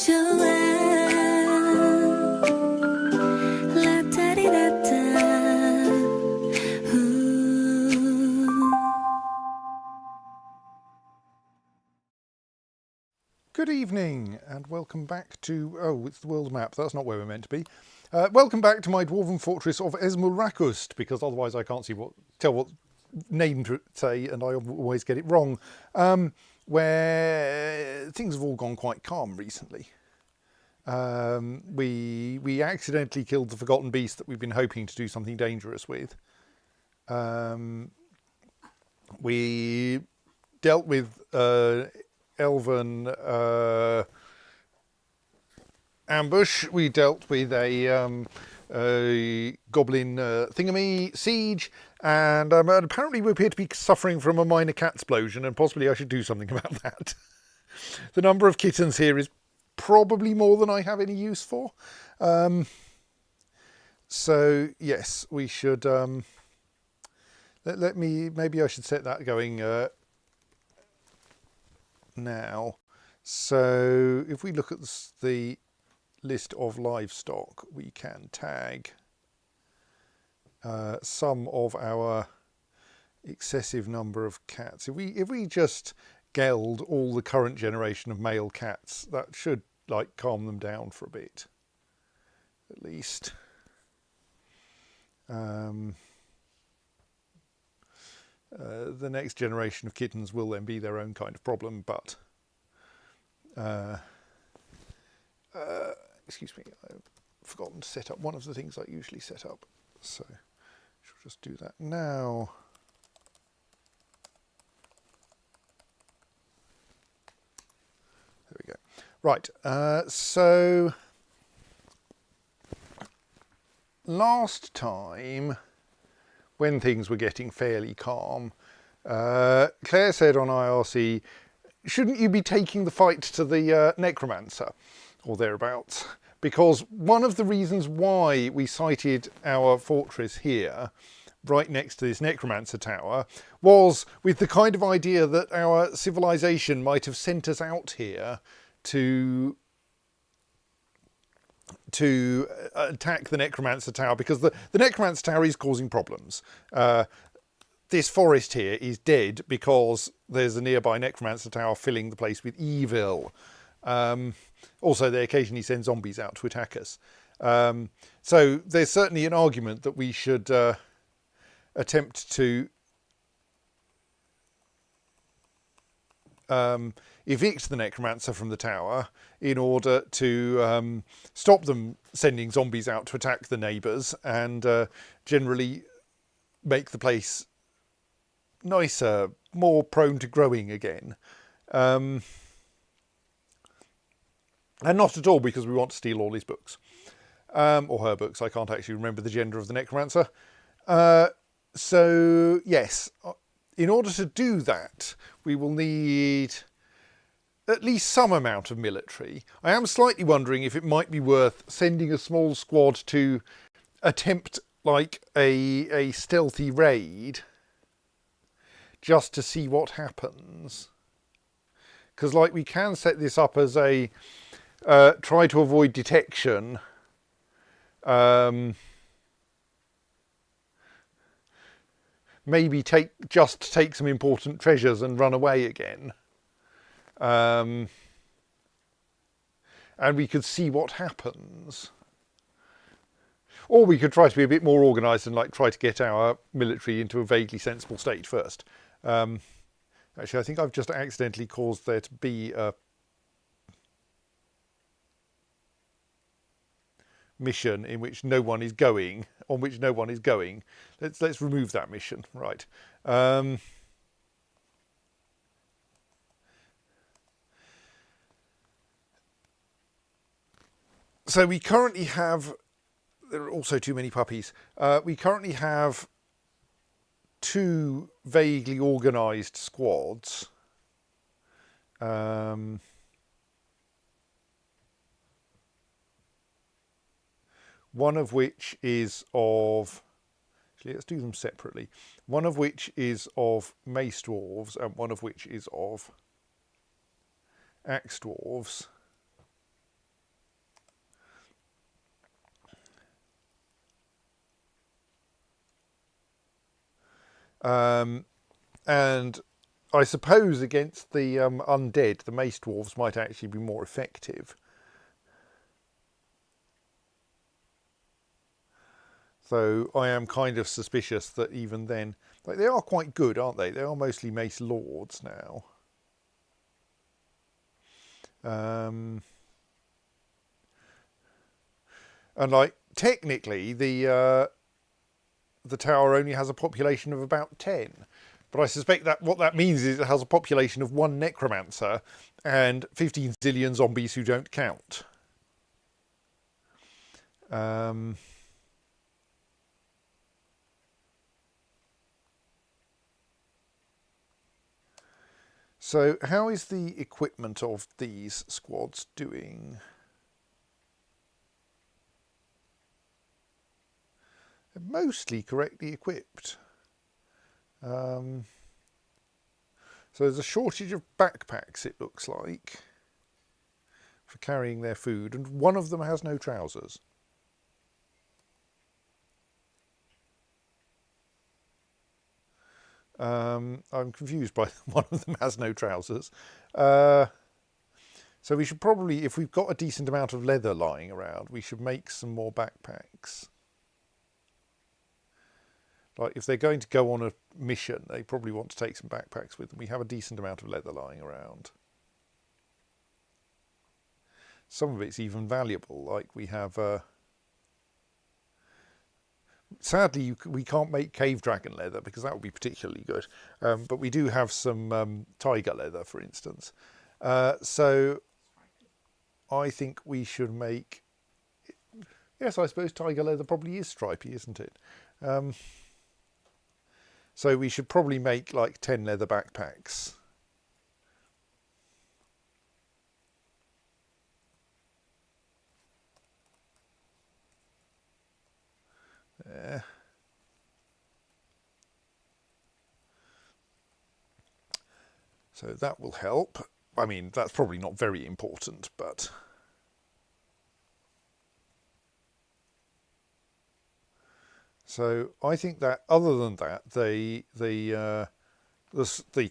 Good evening and welcome back to, it's the world map, that's not where we're meant to be. Welcome back to my dwarven fortress of Esmulrakust, because otherwise I can't tell what name to say and I always get it wrong, where things have all gone quite calm recently. We accidentally killed the forgotten beast that we've been hoping to do something dangerous with. We dealt with elven ambush. We dealt with a goblin thingamy siege, and apparently we appear to be suffering from a minor cat explosion, and possibly I should do something about that. The number of kittens here is probably more than I have any use for. So yes, we should maybe I should set that going now. So if we look at the list of livestock, we can tag some of our excessive number of cats. If we just geld all the current generation of male cats, that should like calm them down for a bit, at least. The next generation of kittens will then be their own kind of problem, but excuse me, I've forgotten to set up one of the things I usually set up, so I shall just do that now. There we go. Right, so last time, when things were getting fairly calm, Claire said on IRC, shouldn't you be taking the fight to the necromancer or thereabouts? Because one of the reasons why we sited our fortress here, right next to this necromancer tower, was with the kind of idea that our civilization might have sent us out here to attack the necromancer tower, because the necromancer tower is causing problems. This forest here is dead because there's a nearby necromancer tower filling the place with evil. Also, they occasionally send zombies out to attack us. So there's certainly an argument that we should attempt to evict the necromancer from the tower in order to stop them sending zombies out to attack the neighbours, and generally make the place nicer, more prone to growing again. And not at all because we want to steal all his books. Or her books. I can't actually remember the gender of the necromancer. So yes, in order to do that, we will need at least some amount of military. I am slightly wondering if it might be worth sending a small squad to attempt like a stealthy raid, just to see what happens. Because like we can set this up as a try to avoid detection. Maybe take some important treasures and run away again. And we could see what happens. Or we could try to be a bit more organised and like try to get our military into a vaguely sensible state first. Actually, I think I've just accidentally caused there to be a mission in which no one is going, on which no one is going. Let's remove that mission. Right. So we currently have, there are also too many puppies. We currently have 2 vaguely organised squads. One of which is of, actually let's do them separately. One of which is of mace dwarves and one of which is of axe dwarves. And I suppose against the undead, the mace dwarves might actually be more effective. So I am kind of suspicious that even then, like, they are quite good, aren't they? They are mostly mace lords now. And like technically, the tower only has a population of about 10. But I suspect that what that means is it has a population of 1 necromancer and 15 zillion zombies who don't count. So how is the equipment of these squads doing? They're mostly correctly equipped. So there's a shortage of backpacks, it looks like, for carrying their food, and one of them has no trousers. I'm confused by one of them has no trousers. So we should probably, if we've got a decent amount of leather lying around, we should make some more backpacks. Like, if they're going to go on a mission, they probably want to take some backpacks with them. We have a decent amount of leather lying around. Some of it's even valuable, like we have... sadly, we can't make cave dragon leather because that would be particularly good. But we do have some tiger leather, for instance. So I think we should make... Yes, I suppose tiger leather probably is stripy, isn't it? So we should probably make like 10 leather backpacks. There. So that will help. I mean, that's probably not very important, but... So I think that other than that, the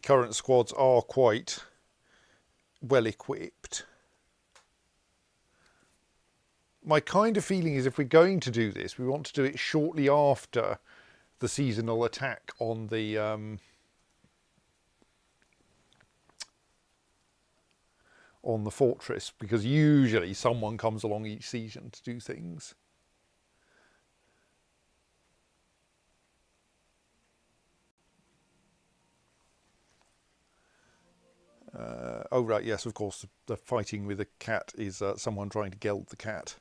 current squads are quite well equipped. My kind of feeling is if we're going to do this, we want to do it shortly after the seasonal attack on the fortress, because usually someone comes along each season to do things. Oh right, yes, of course, the fighting with a cat is someone trying to geld the cat,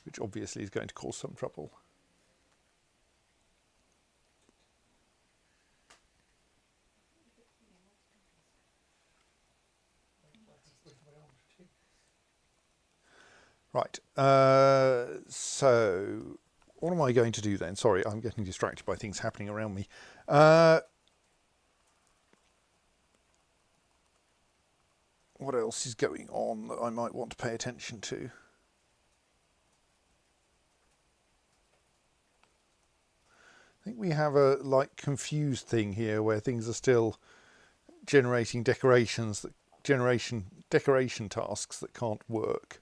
which obviously is going to cause some trouble. Right, so what am I going to do then? Sorry, I'm getting distracted by things happening around me. What else is going on that I might want to pay attention to? I think we have a like confused thing here where things are still generating decoration tasks that can't work.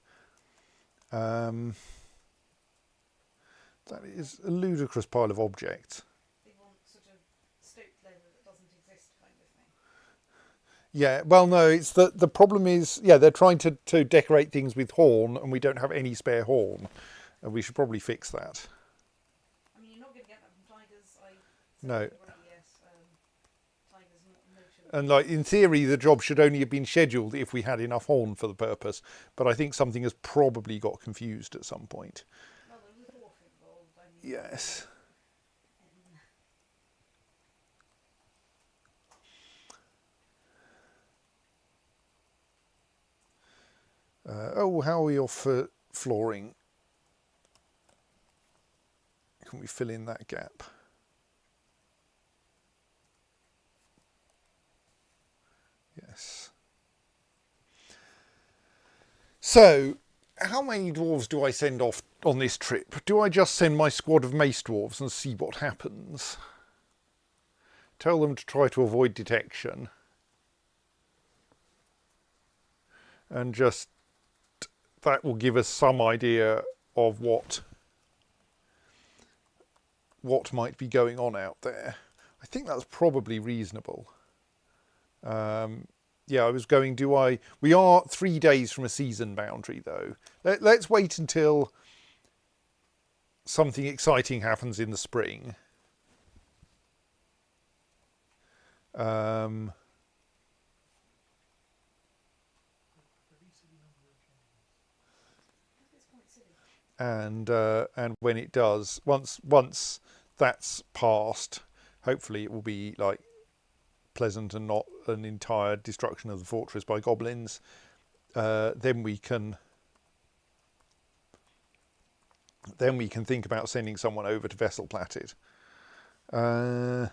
That is a ludicrous pile of objects. They want sort of stoked leather that doesn't exist, kind of thing. Yeah, well, no, it's the problem is, yeah, they're trying to decorate things with horn, and we don't have any spare horn. And we should probably fix that. I mean, you're not going to get that from tigers. No. Yes, tigers not notion. And like in theory, the job should only have been scheduled if we had enough horn for the purpose. But I think something has probably got confused at some point. Well, there was a dwarf involved. I mean, Yes. Oh, how are your flooring? Can we fill in that gap? Yes. So, how many dwarves do I send off on this trip? Do I just send my squad of mace dwarves and see what happens? tell them to try to avoid detection, and just that will give us some idea of what might be going on out there. I think that's probably reasonable. Yeah, I was going, we are 3 days from a season boundary though. Let's wait until something exciting happens in the spring. And when it does, once that's passed, hopefully it will be like pleasant and not an entire destruction of the fortress by goblins. Then we can think about sending someone over to Vessel Platted. And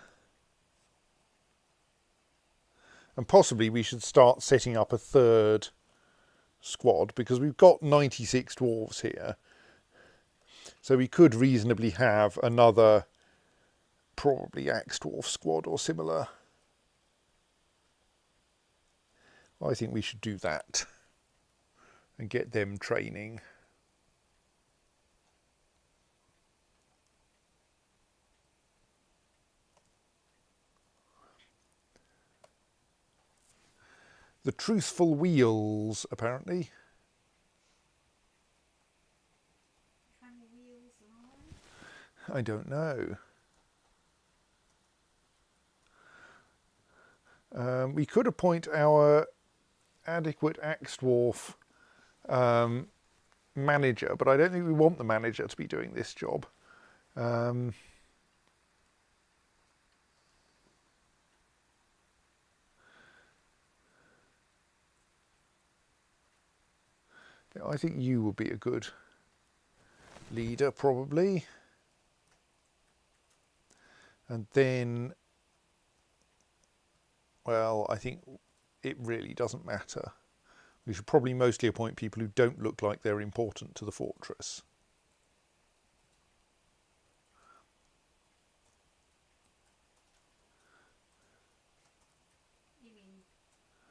possibly we should start setting up a third squad, because we've got 96 dwarves here. So we could reasonably have another, probably axe dwarf squad or similar. I think we should do that and get them training. The truthful wheels, apparently. How many wheels are there? I don't know. We could appoint our adequate axe dwarf manager, but I don't think we want the manager to be doing this job. I think you would be a good leader, probably. And then, well, I think it really doesn't matter. We should probably mostly appoint people who don't look like they're important to the fortress. You mean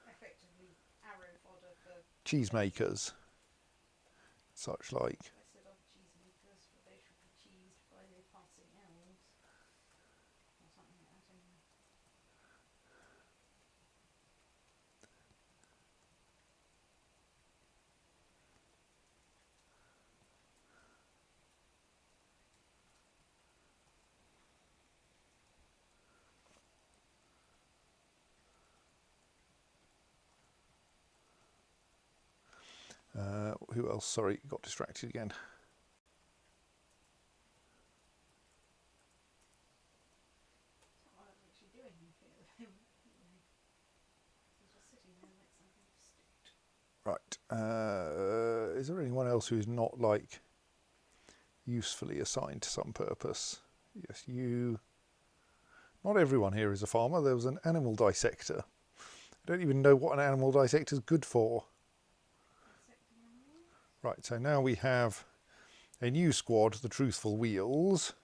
effectively arrow fodder for Cheesemakers, such like. I said of cheesemakers, but they should be cheesed by the passing elves. Or something like that anyway. Who else? Sorry, got distracted again. It's not what I'm actually doing here. He's just sitting there like something sticked. Right. Is there anyone else who is not like usefully assigned to some purpose? Yes, you. Not everyone here is a farmer. There was an animal dissector. I don't even know what an animal dissector is good for. Right, so now we have a new squad, the Truthful Wheels.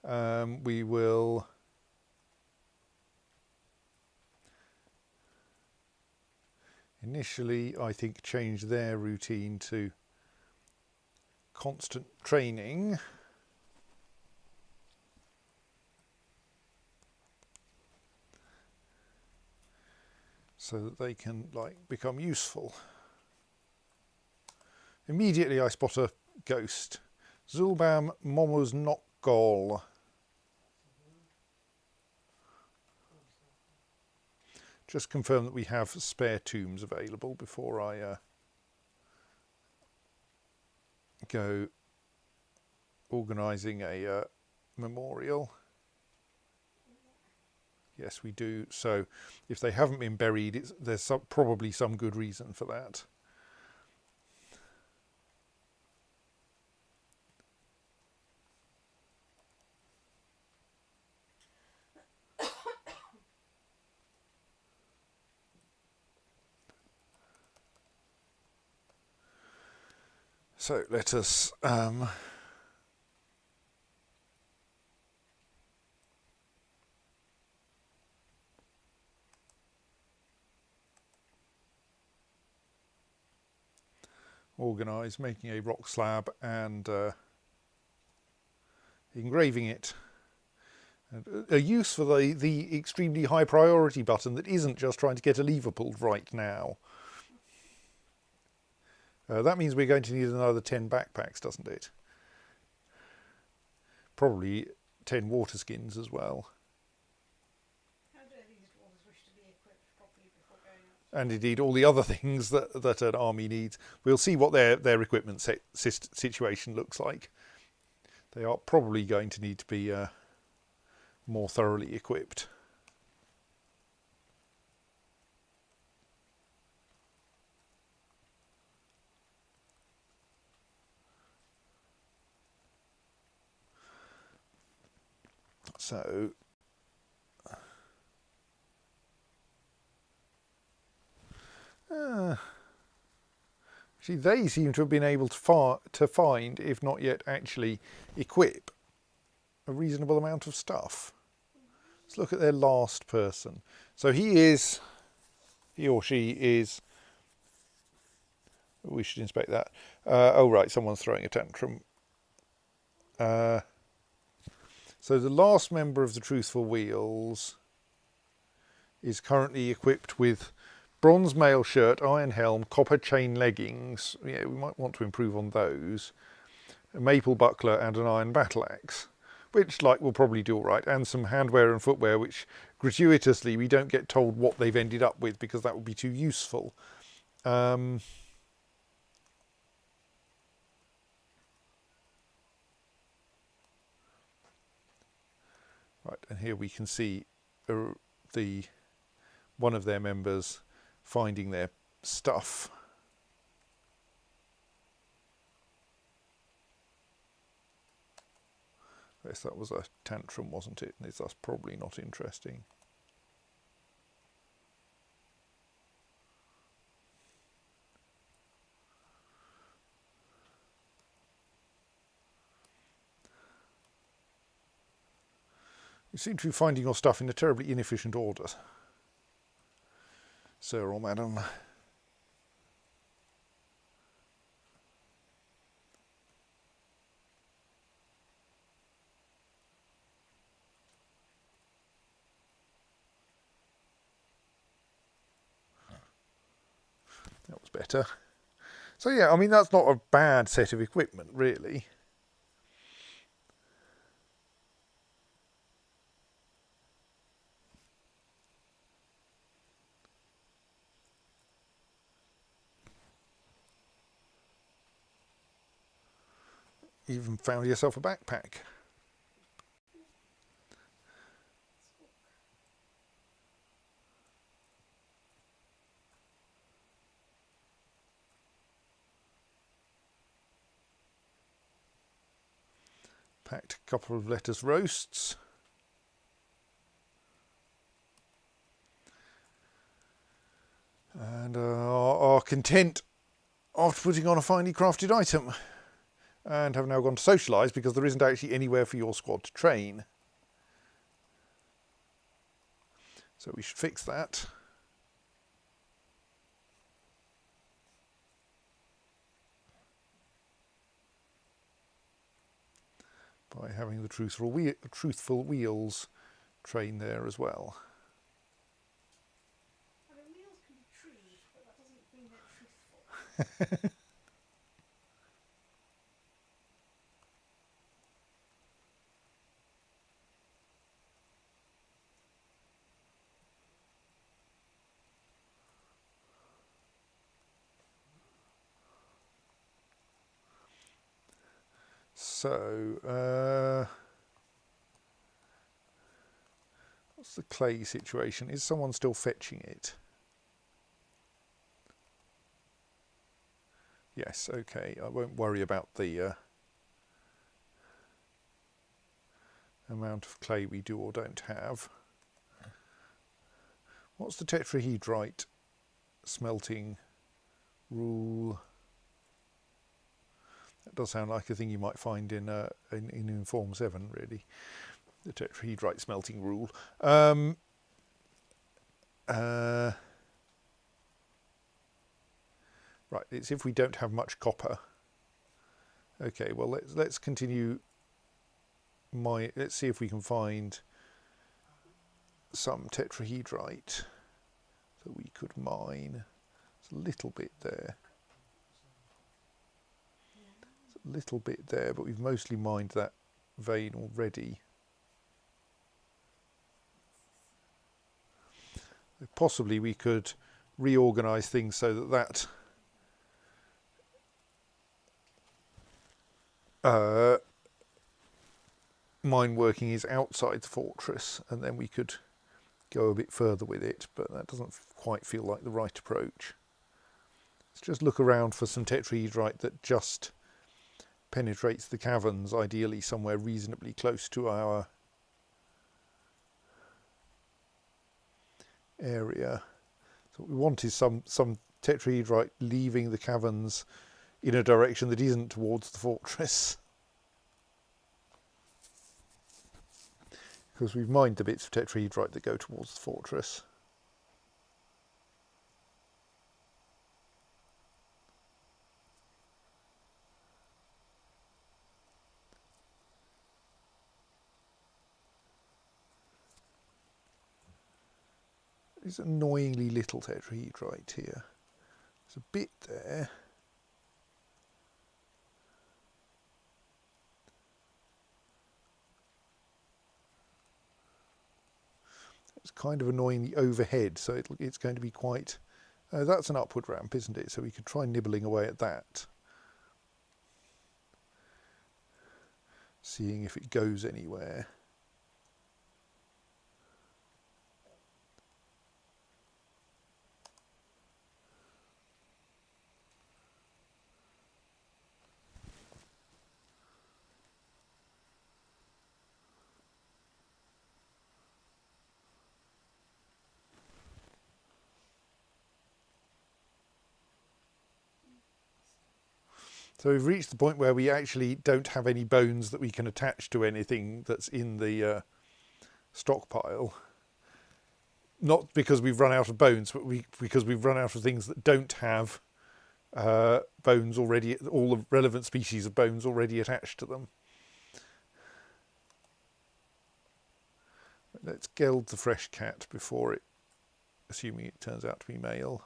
We will initially, I think, change their routine to constant training. So that they can become useful. Immediately I spot a ghost. Zulbam Momuz Nokgol. Just confirm that we have spare tombs available before I go organising a memorial. Yes, we do. So if they haven't been buried, there's probably some good reason for that. So let us organise making a rock slab and engraving it. And a use for the extremely high priority button that isn't just trying to get a lever pulled right now. That means we're going to need another 10 backpacks, doesn't it? Probably 10 water skins as well. How do these ones wish to be equipped properly before going out? And indeed all the other things that an army needs. We'll see what their equipment situation looks like. They are probably going to need to be more thoroughly equipped. So actually they seem to have been able to find, if not yet actually equip, a reasonable amount of stuff. Let's look at their last person. So he or she is, we should inspect that. Oh right, someone's throwing a tantrum. So the last member of the Truthful Wheels is currently equipped with bronze mail shirt, iron helm, copper chain leggings. Yeah, we might want to improve on those. A maple buckler and an iron battle axe, which will probably do all right, and some handwear and footwear, which gratuitously we don't get told what they've ended up with because that would be too useful. Right, and here we can see one of their members finding their stuff. Yes, that was a tantrum, wasn't it? That's probably not interesting. You seem to be finding your stuff in a terribly inefficient order, sir or madam. That was better. So yeah, I mean, that's not a bad set of equipment, really. You even found yourself a backpack. Packed a couple of lettuce roasts. And are content after putting on a finely crafted item. And have now gone to socialise because there isn't actually anywhere for your squad to train. So we should fix that. By having the truthful wheels train there as well. I mean, wheels can be trees, but that doesn't mean they're truthful. So, what's the clay situation? Is someone still fetching it? Yes, okay. I won't worry about the amount of clay we do or don't have. What's the tetrahedrite smelting rule? That does sound like a thing you might find in Inform 7, really. The tetrahedrite smelting rule. Right, it's if we don't have much copper. Okay, well let's continue. Let's see if we can find some tetrahedrite that we could mine. It's a little bit there. It's a little bit there, but we've mostly mined that vein already. Possibly we could reorganize things so that mine working is outside the fortress, and then we could go a bit further with it, but that doesn't quite feel like the right approach. Let's just look around for some tetrahedrite that just penetrates the caverns, ideally somewhere reasonably close to our area. So what we want is some tetrahedrite leaving the caverns in a direction that isn't towards the fortress. Because we've mined the bits of tetrahedrite that go towards the fortress. There's annoyingly little tetrahedrite here. There's a bit there. It's kind of annoyingly overhead, so it's going to be quite... that's an upward ramp, isn't it? So we could try nibbling away at that. Seeing if it goes anywhere. So we've reached the point where we actually don't have any bones that we can attach to anything that's in the stockpile. Not because we've run out of bones, but because we've run out of things that don't have bones already, all the relevant species of bones already attached to them. Let's geld the fresh cat before it, assuming it turns out to be male.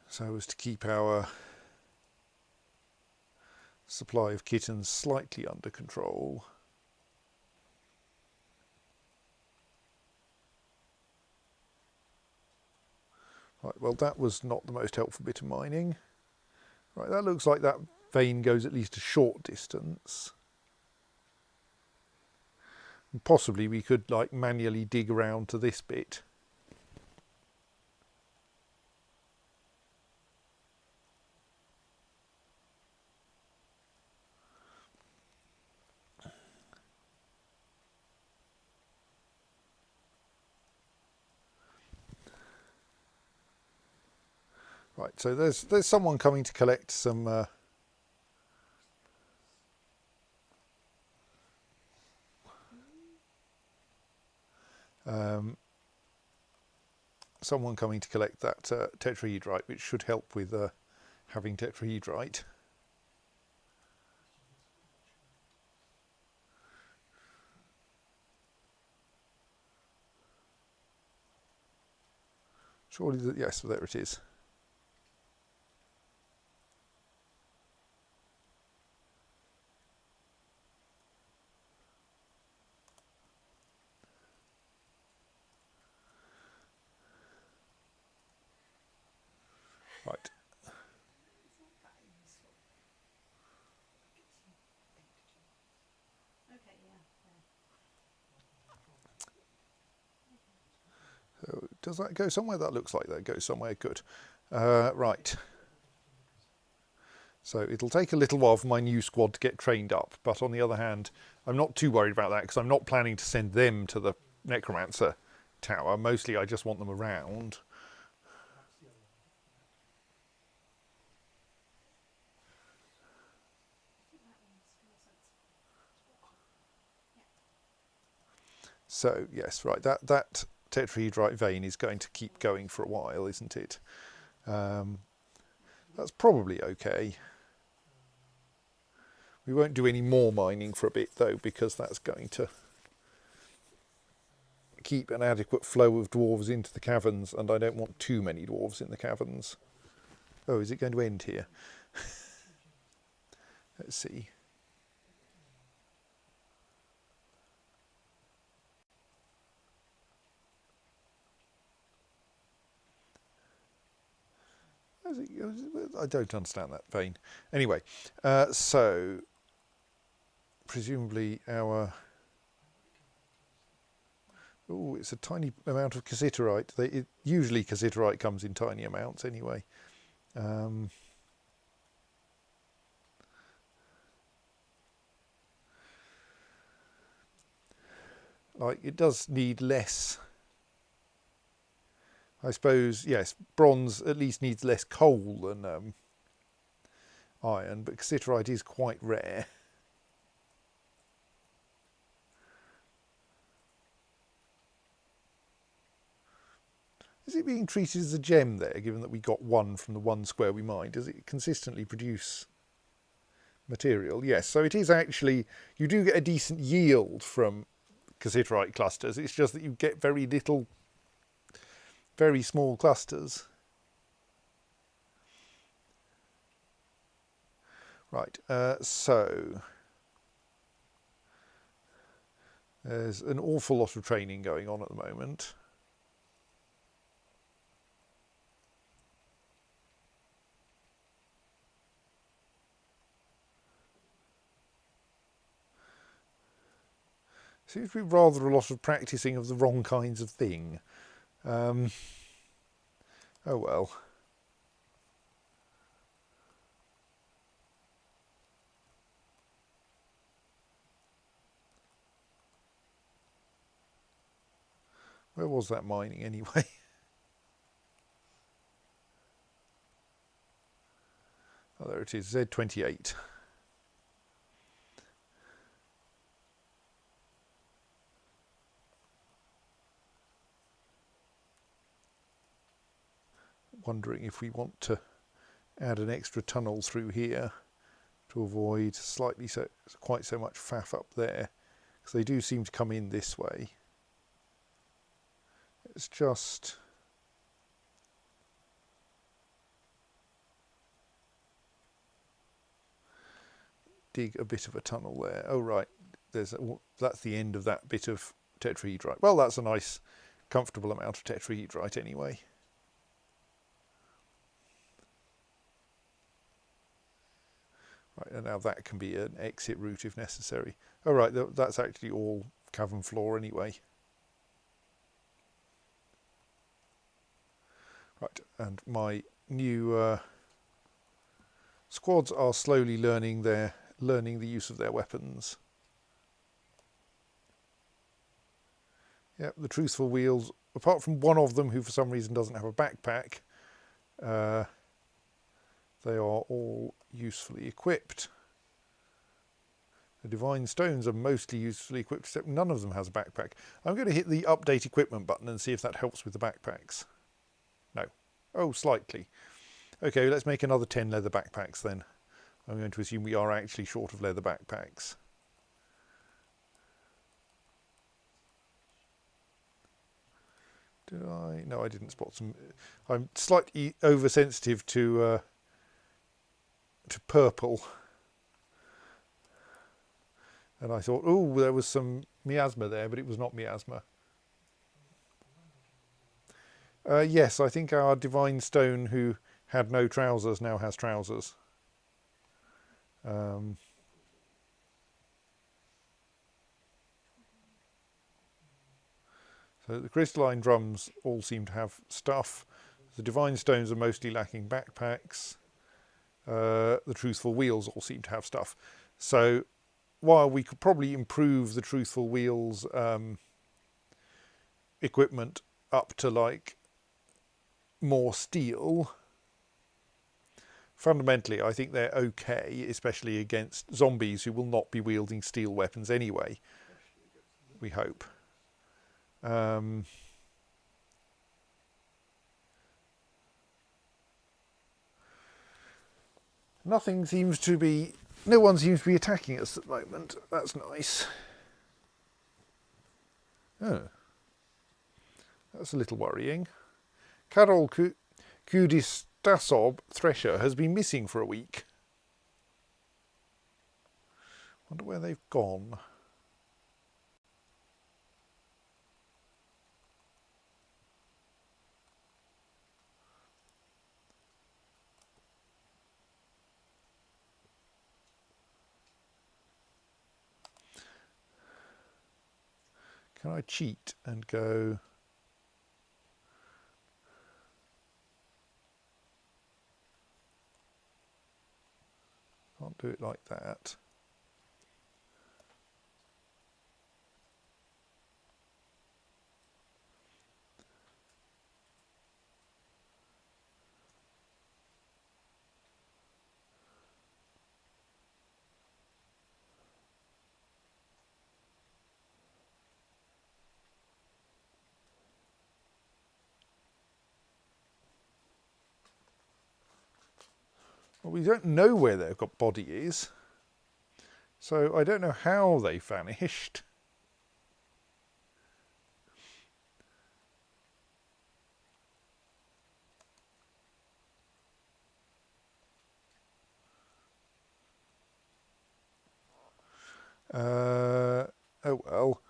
So as to keep our supply of kittens slightly under control. Right, well that was not the most helpful bit of mining. Right, that looks like that vein goes at least a short distance. And possibly we could like manually dig around to this bit. Right, so there's someone coming to collect some someone coming to collect that tetrahedrite, which should help with having tetrahedrite. Surely, yes, there it is. Right. Okay, yeah. So does that go somewhere? That looks like that goes somewhere. Good. Right. So it'll take a little while for my new squad to get trained up, but on the other hand, I'm not too worried about that because I'm not planning to send them to the Necromancer Tower. Mostly I just want them around. So yes, right, that tetrahedrite vein is going to keep going for a while, isn't it? That's probably okay. We won't do any more mining for a bit though, because that's going to keep an adequate flow of dwarves into the caverns, and I don't want too many dwarves in the caverns. Oh, is it going to end here? Let's see. I don't understand that vein. Anyway, so presumably our... Oh, it's a tiny amount of cassiterite. Usually cassiterite comes in tiny amounts anyway. Like, it does need less. I suppose, yes, bronze at least needs less coal than iron, but cassiterite is quite rare. Is it being treated as a gem there, given that we got one from the one square we mined? Does it consistently produce material? Yes, so it is actually, you do get a decent yield from cassiterite clusters. It's just that you get very little, very small clusters. Right, so there's an awful lot of training going on at the moment. Seems to be rather a lot of practicing of the wrong kinds of thing. Oh well. Where was that mining anyway? Oh, there it is, Z28. Wondering if we want to add an extra tunnel through here to avoid quite so much faff up there, because they do seem to come in this way. It's just dig a bit of a tunnel there. Oh right, that's the end of that bit of tetrahedrite. Well, that's a nice comfortable amount of tetrahedrite anyway. Right, and now that can be an exit route if necessary. Oh right, that's actually all cavern floor anyway. Right, and my new squads are slowly learning the use of their weapons. Yep, the truthful wheels, apart from one of them who for some reason doesn't have a backpack, they are all usefully equipped. The divine stones are mostly usefully equipped, except none of them has a backpack. I'm going to hit the update equipment button and see if that helps with the backpacks. No. Oh, slightly. Okay, let's make another 10 leather backpacks then. I'm going to assume we are actually short of leather backpacks. Did I? No, I didn't spot some. I'm slightly oversensitive to purple. And I thought, oh, there was some miasma there, but it was not miasma. Yes, I think our divine stone who had no trousers now has trousers. So the crystalline drums all seem to have stuff. The divine stones are mostly lacking backpacks. The truthful wheels all seem to have stuff. So while we could probably improve the truthful wheels equipment up to like more steel, fundamentally I think they're okay, especially against zombies who will not be wielding steel weapons anyway, we hope. Um, Nothing seems to be, no one seems to be attacking us at the moment. That's nice. Oh, that's a little worrying. Karol Kudistasob Thresher has been missing for a week. Wonder where they've gone. Can I cheat and go... Can't do it like that. Well, we don't know where their body is, so I don't know how they vanished. Oh well.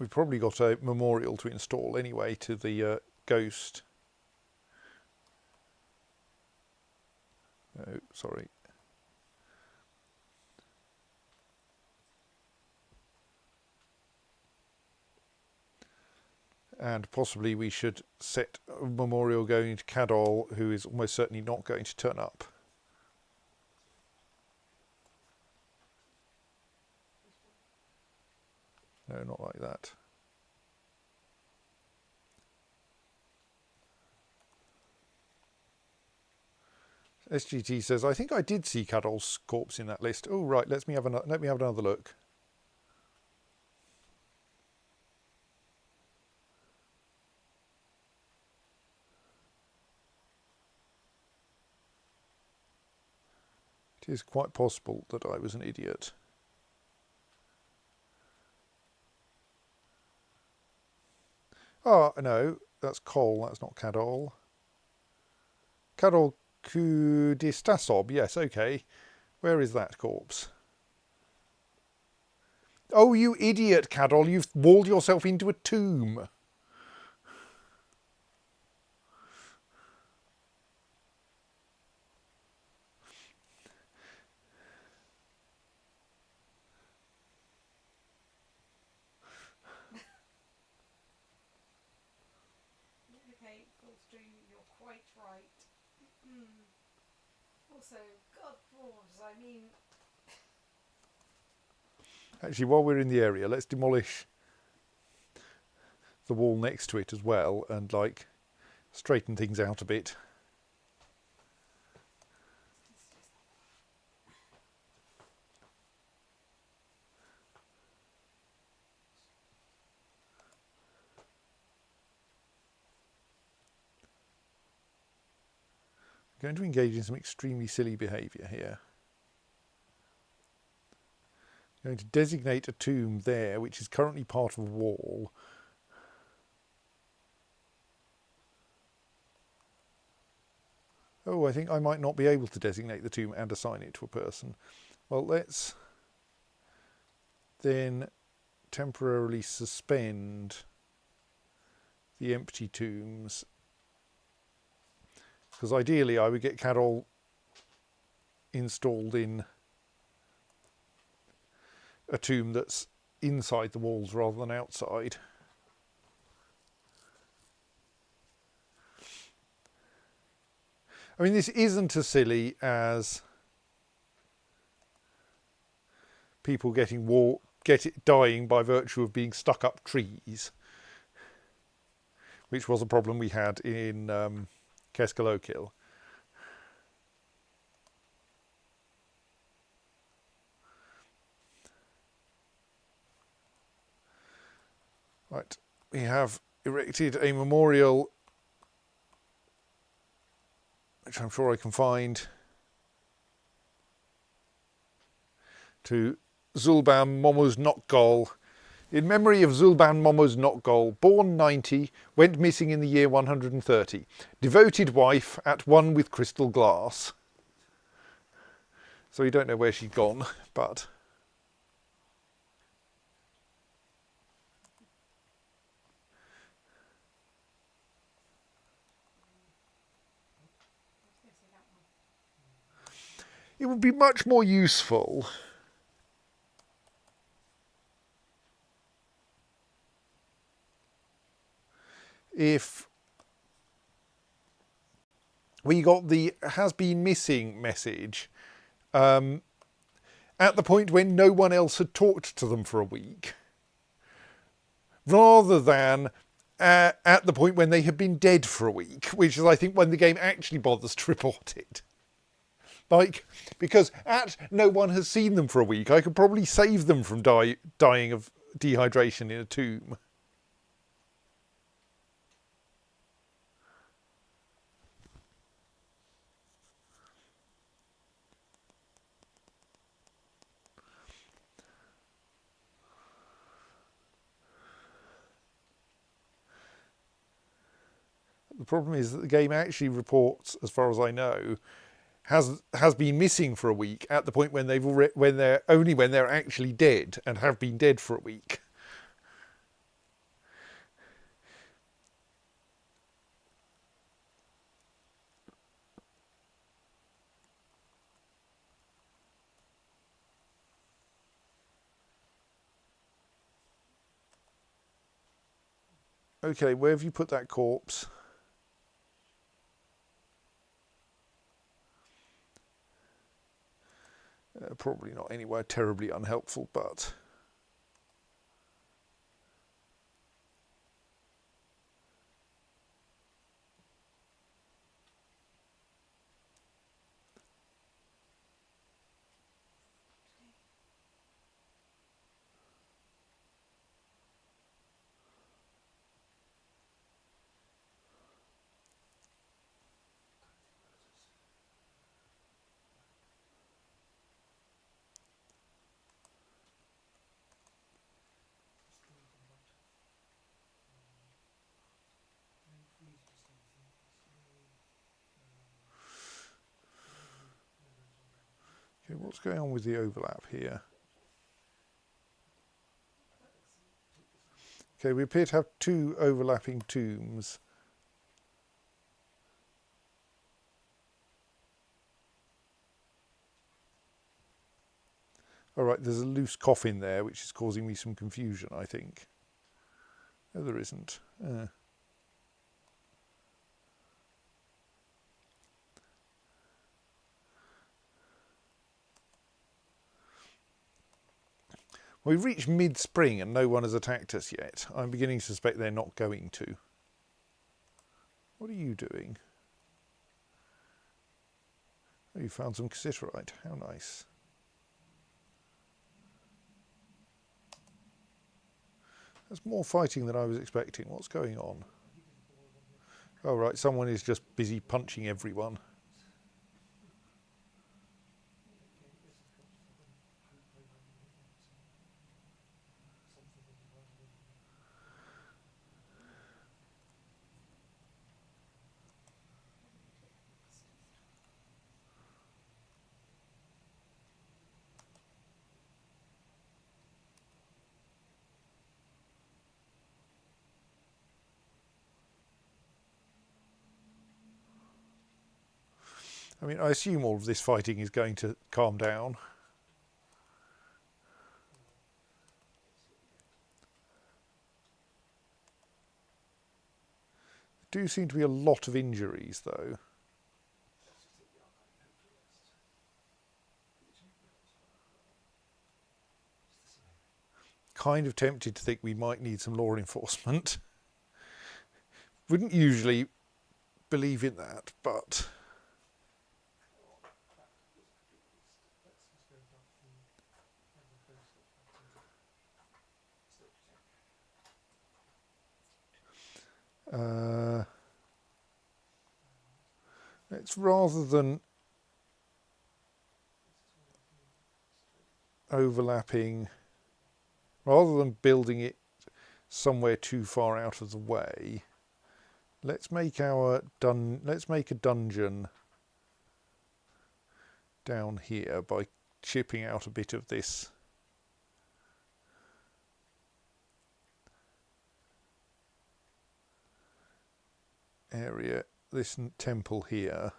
We've probably got a memorial to install anyway to the ghost. Oh, sorry. And possibly we should set a memorial going to Cadol, who is almost certainly not going to turn up. No, not like that. SGT says, I think I did see Cadol's corpse in that list. Oh, right, let me have another look. It is quite possible that I was an idiot. Oh, no, that's Cole, that's not Cadol. Cadol Kudistasob, yes, okay. Where is that corpse? Oh, you idiot, Cadol, you've walled yourself into a tomb. Okay, Gulfstream, you're quite right. Also, God balls, I mean... Actually, while we're in the area, let's demolish the wall next to it as well and, like, straighten things out a bit. I'm going to engage in some extremely silly behaviour here. I'm going to designate a tomb there, which is currently part of a wall. Oh, I think I might not be able to designate the tomb and assign it to a person. Well, let's then temporarily suspend the empty tombs, because ideally I would get Cadol installed in a tomb that's inside the walls rather than outside. I mean, this isn't as silly as people dying by virtue of being stuck up trees, which was a problem we had in Keskalokil. Right, we have erected a memorial, which I'm sure I can find, to Zulban Momuz Nokgol, in memory of Zulban Momuz Nokgol, born 90, went missing in the year 130. Devoted wife, at one with crystal glass. So we don't know where she's gone, but What's this? Is that one? it would be much more useful if we got the has been missing message at the point when no one else had talked to them for a week, rather than at the point when they had been dead for a week, which is, I think, when the game actually bothers to report it. Like, because no one has seen them for a week, I could probably save them from dying of dehydration in a tomb. The problem is that the game actually reports, as far as I know, has been missing for a week at the point when they're actually dead and have been dead for a week. Okay, where have you put that corpse? Probably not anywhere terribly unhelpful, but okay, what's going on with the overlap here? Okay, we appear to have two overlapping tombs. All right, there's a loose coffin there, which is causing me some confusion, I think. No, there isn't. We've reached mid-spring and no one has attacked us yet. I'm beginning to suspect they're not going to. What are you doing? Oh, you found some cassiterite. How nice. There's more fighting than I was expecting. What's going on? Oh, right, someone is just busy punching everyone. I mean, I assume all of this fighting is going to calm down. There do seem to be a lot of injuries, though. Kind of tempted to think we might need some law enforcement. Wouldn't usually believe in that, but Let's, rather than overlapping, rather than building it somewhere too far out of the way, let's make a dungeon down here by chipping out a bit of this area, this temple here.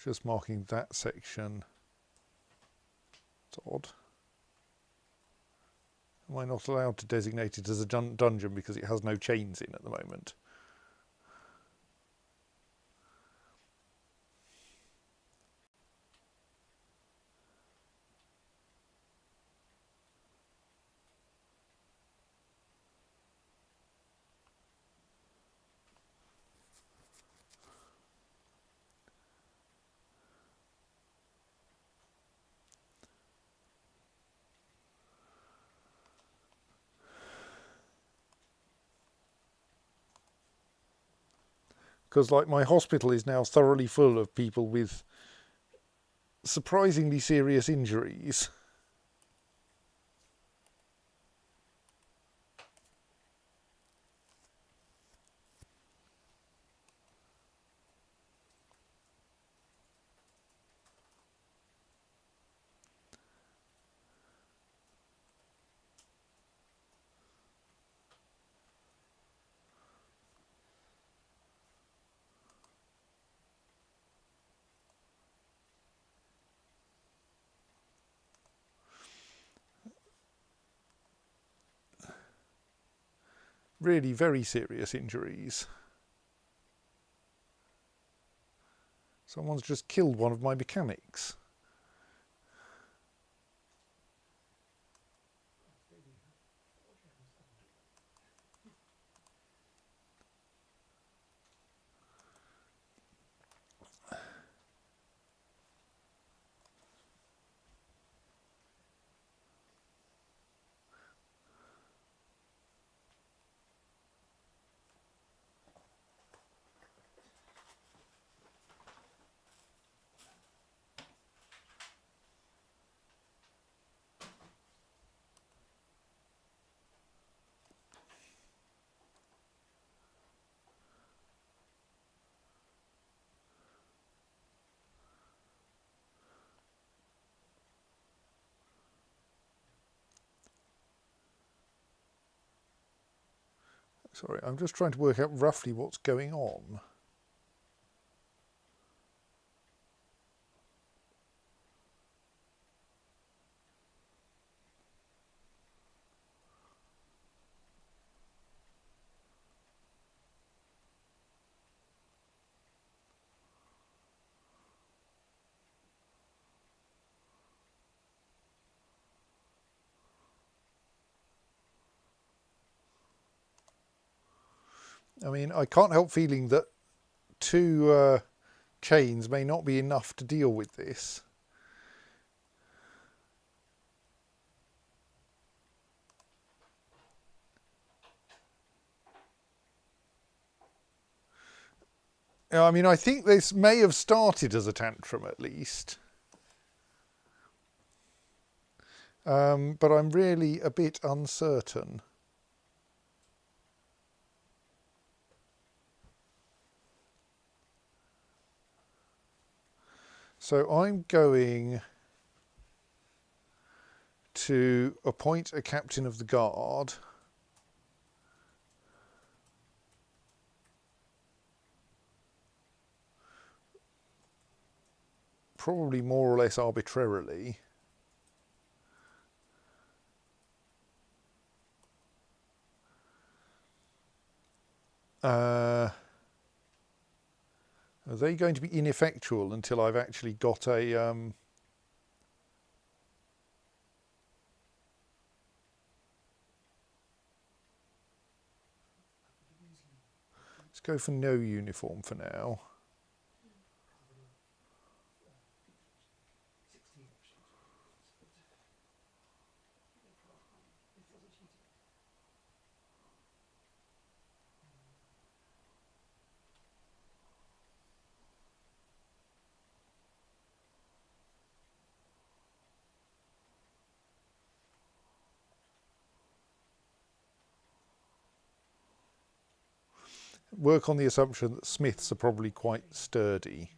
Just marking that section. It's odd. Am I not allowed to designate it as a dungeon because it has no chains in at the moment? Because like my hospital is now thoroughly full of people with surprisingly serious injuries. Really very serious injuries. Someone's just killed one of my mechanics. Sorry, I'm just trying to work out roughly what's going on. I mean, I can't help feeling that two chains may not be enough to deal with this. I mean, I think this may have started as a tantrum at least. But I'm really a bit uncertain. So I'm going to appoint a captain of the guard. Probably more or less arbitrarily. Are they going to be ineffectual until I've actually got a... Let's go for no uniform for now. work on the assumption that Smiths are probably quite sturdy.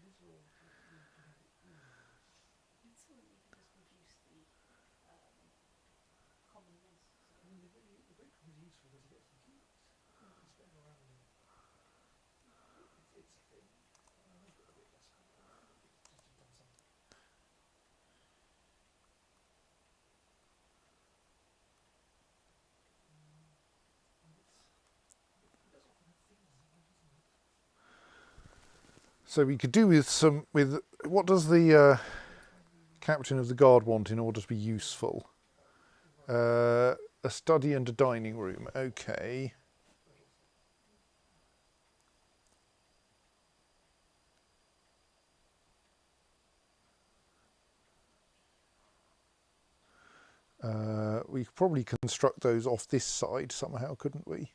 So we could do with what does the captain of the guard want in order to be useful? A study and a dining room. Okay. We could probably construct those off this side somehow, couldn't we?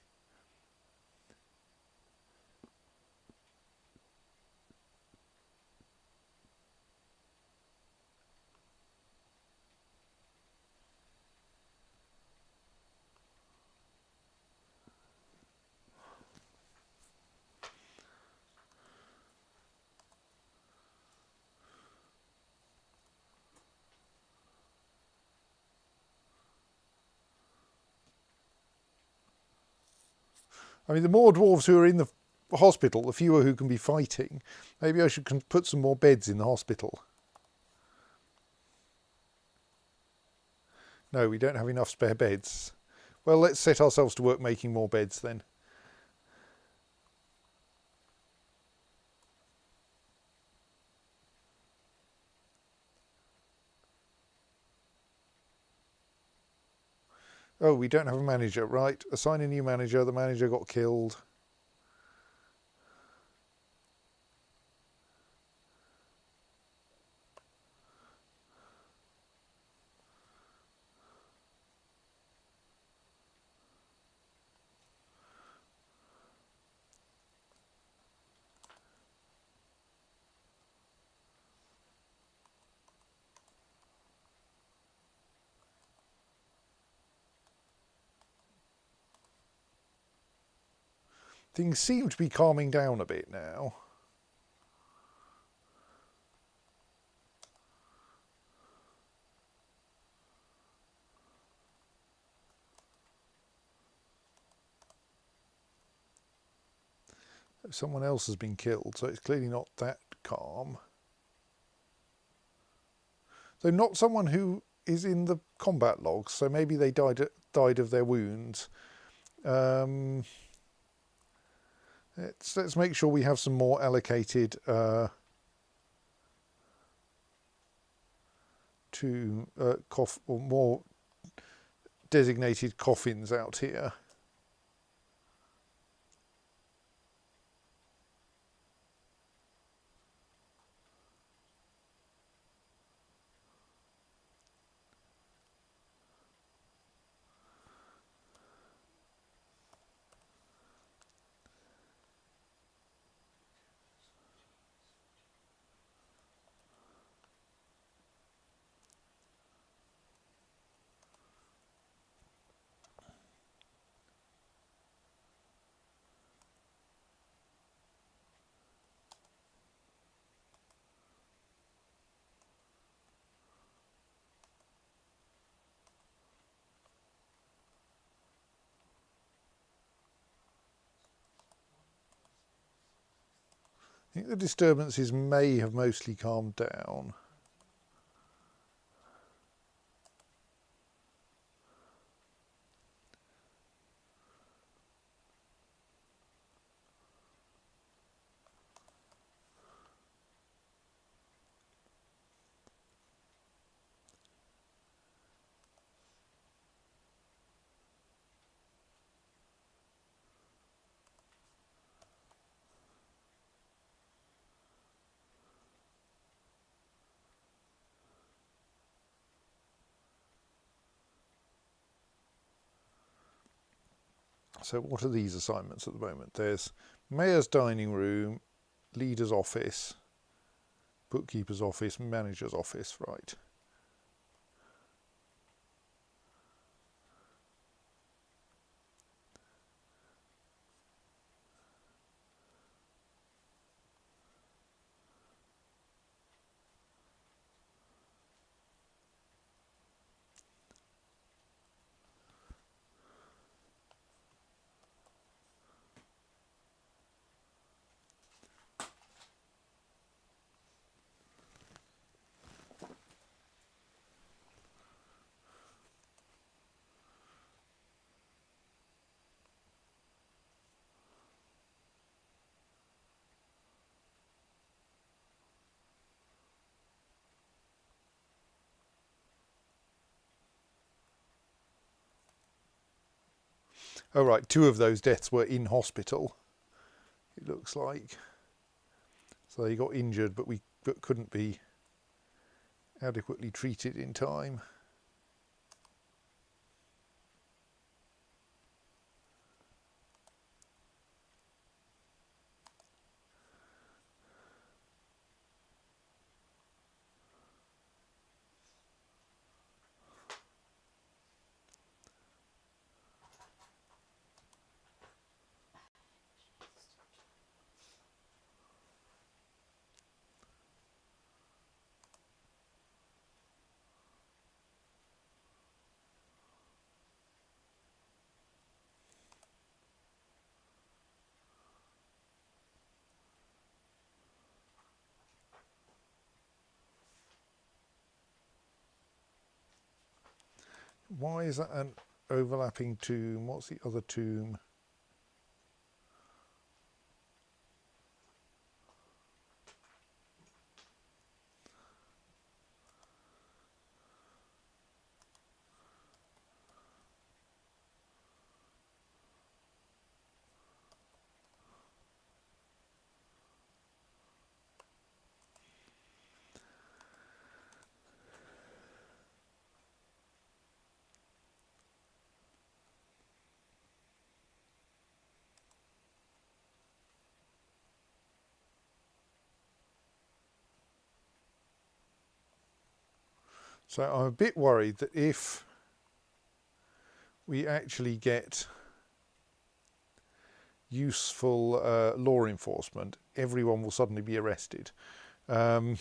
I mean, the more dwarves who are in the hospital, the fewer who can be fighting. Maybe I should put some more beds in the hospital. No, we don't have enough spare beds. Well, let's set ourselves to work making more beds then. Oh, we don't have a manager, right? Assign a new manager. The manager got killed. Things seem to be calming down a bit now. Someone else has been killed, so it's clearly not that calm. So not someone who is in the combat logs, so maybe they died of their wounds. Let's make sure we have some more allocated to or more designated coffins out here. I think the disturbances may have mostly calmed down. So what are these assignments at the moment? There's mayor's dining room, leader's office, bookkeeper's office, manager's office, right. Oh right, 2 of those deaths were in hospital, it looks like. So they got injured, but couldn't be adequately treated in time. Why is that an overlapping tomb? What's the other tomb? So I'm a bit worried that if we actually get useful law enforcement, everyone will suddenly be arrested. Um,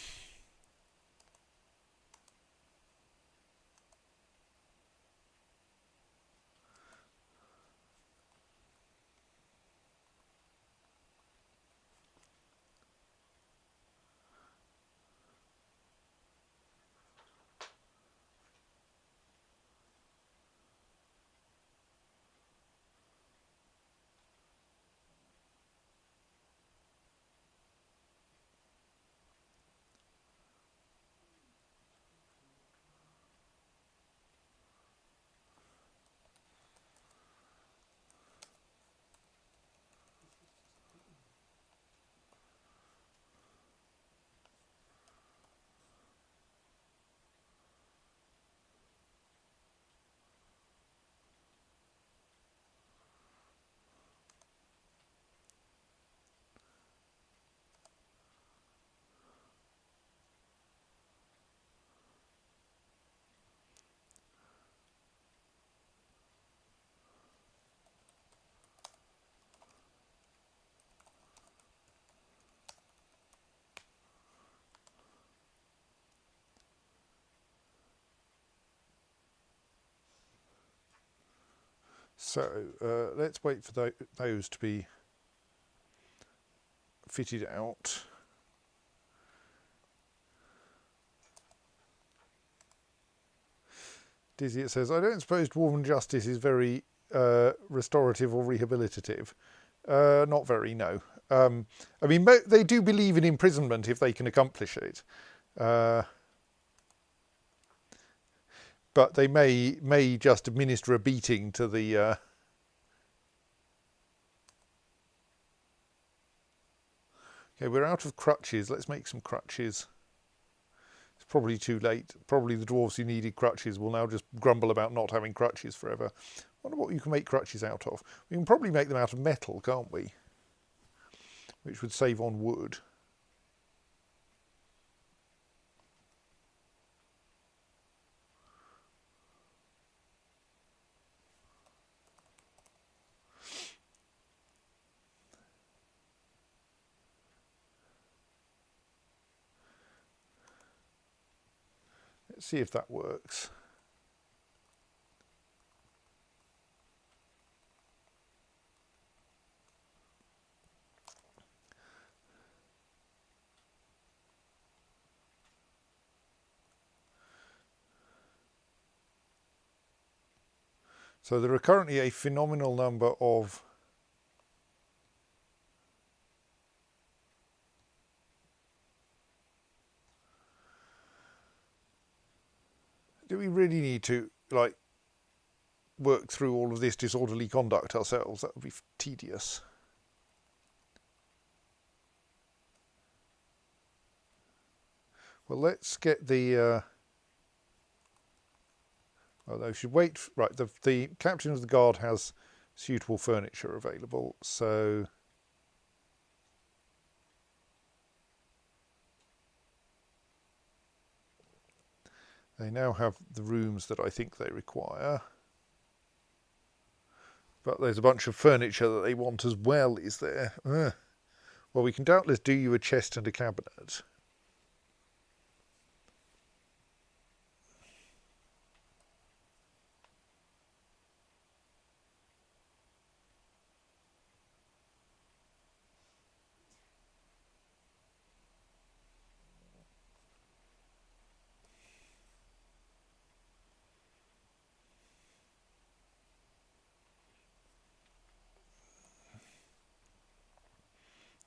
so let's wait for those to be fitted out. Dizzy, it says, I don't suppose dwarven justice is very restorative or rehabilitative. Not very, no. I mean, they do believe in imprisonment if they can accomplish it. But they may just administer a beating to the... Okay, we're out of crutches. Let's make some crutches. It's probably too late. Probably the dwarves who needed crutches will now just grumble about not having crutches forever. I wonder what you can make crutches out of. We can probably make them out of metal, can't we? Which would save on wood. Let's see if that works. So there are currently a phenomenal number of do we really need to like work through all of this disorderly conduct ourselves. That would be tedious. Well, let's get the... although we should wait... Right, the captain of the guard has suitable furniture available, so... They now have the rooms that I think they require. But there's a bunch of furniture that they want as well, is there? Ugh. Well, we can doubtless do you a chest and a cabinet.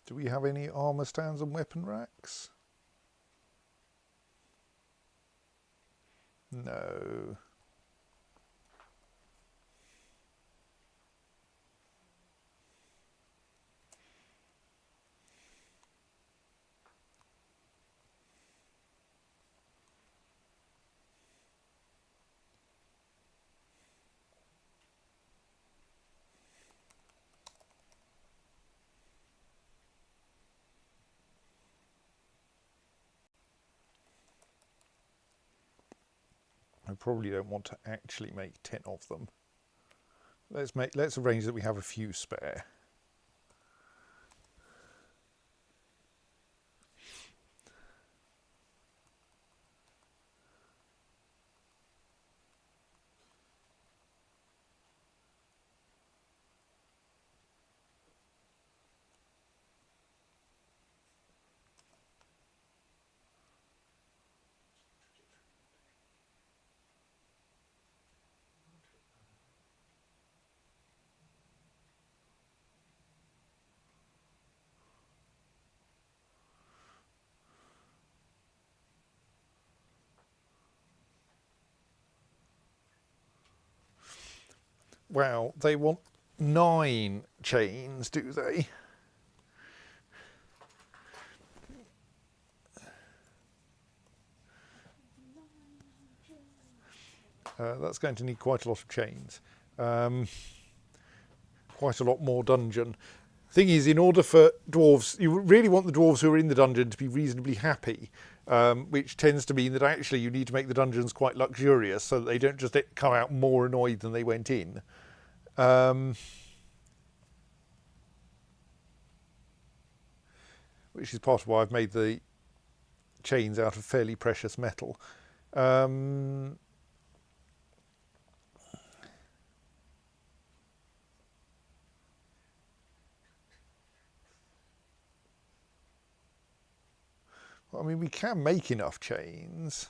Do we have any armour stands and weapon racks? No. I probably don't want to actually make 10 of them. Let's arrange that we have a few spare. Wow, they want 9 chains, do they? That's going to need quite a lot of chains. Quite a lot more dungeon. Thing is, in order for dwarves, you really want the dwarves who are in the dungeon to be reasonably happy, which tends to mean that actually you need to make the dungeons quite luxurious so that they don't just come out more annoyed than they went in. Which is part of why I've made the chains out of fairly precious metal. I mean, we can make enough chains.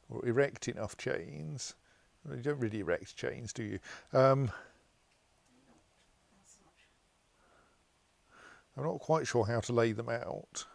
Or erect enough chains. You don't really erect chains, do you? I'm not quite sure how to lay them out.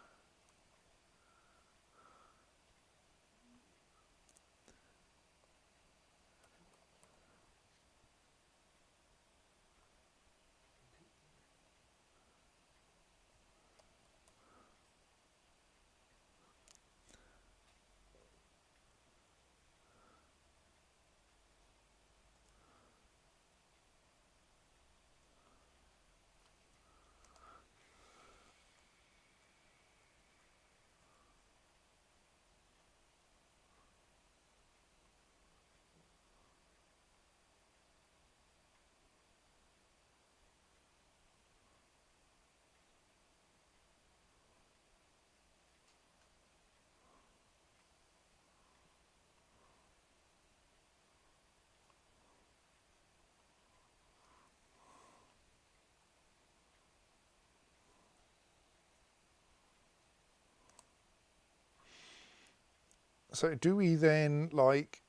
So do we then, like,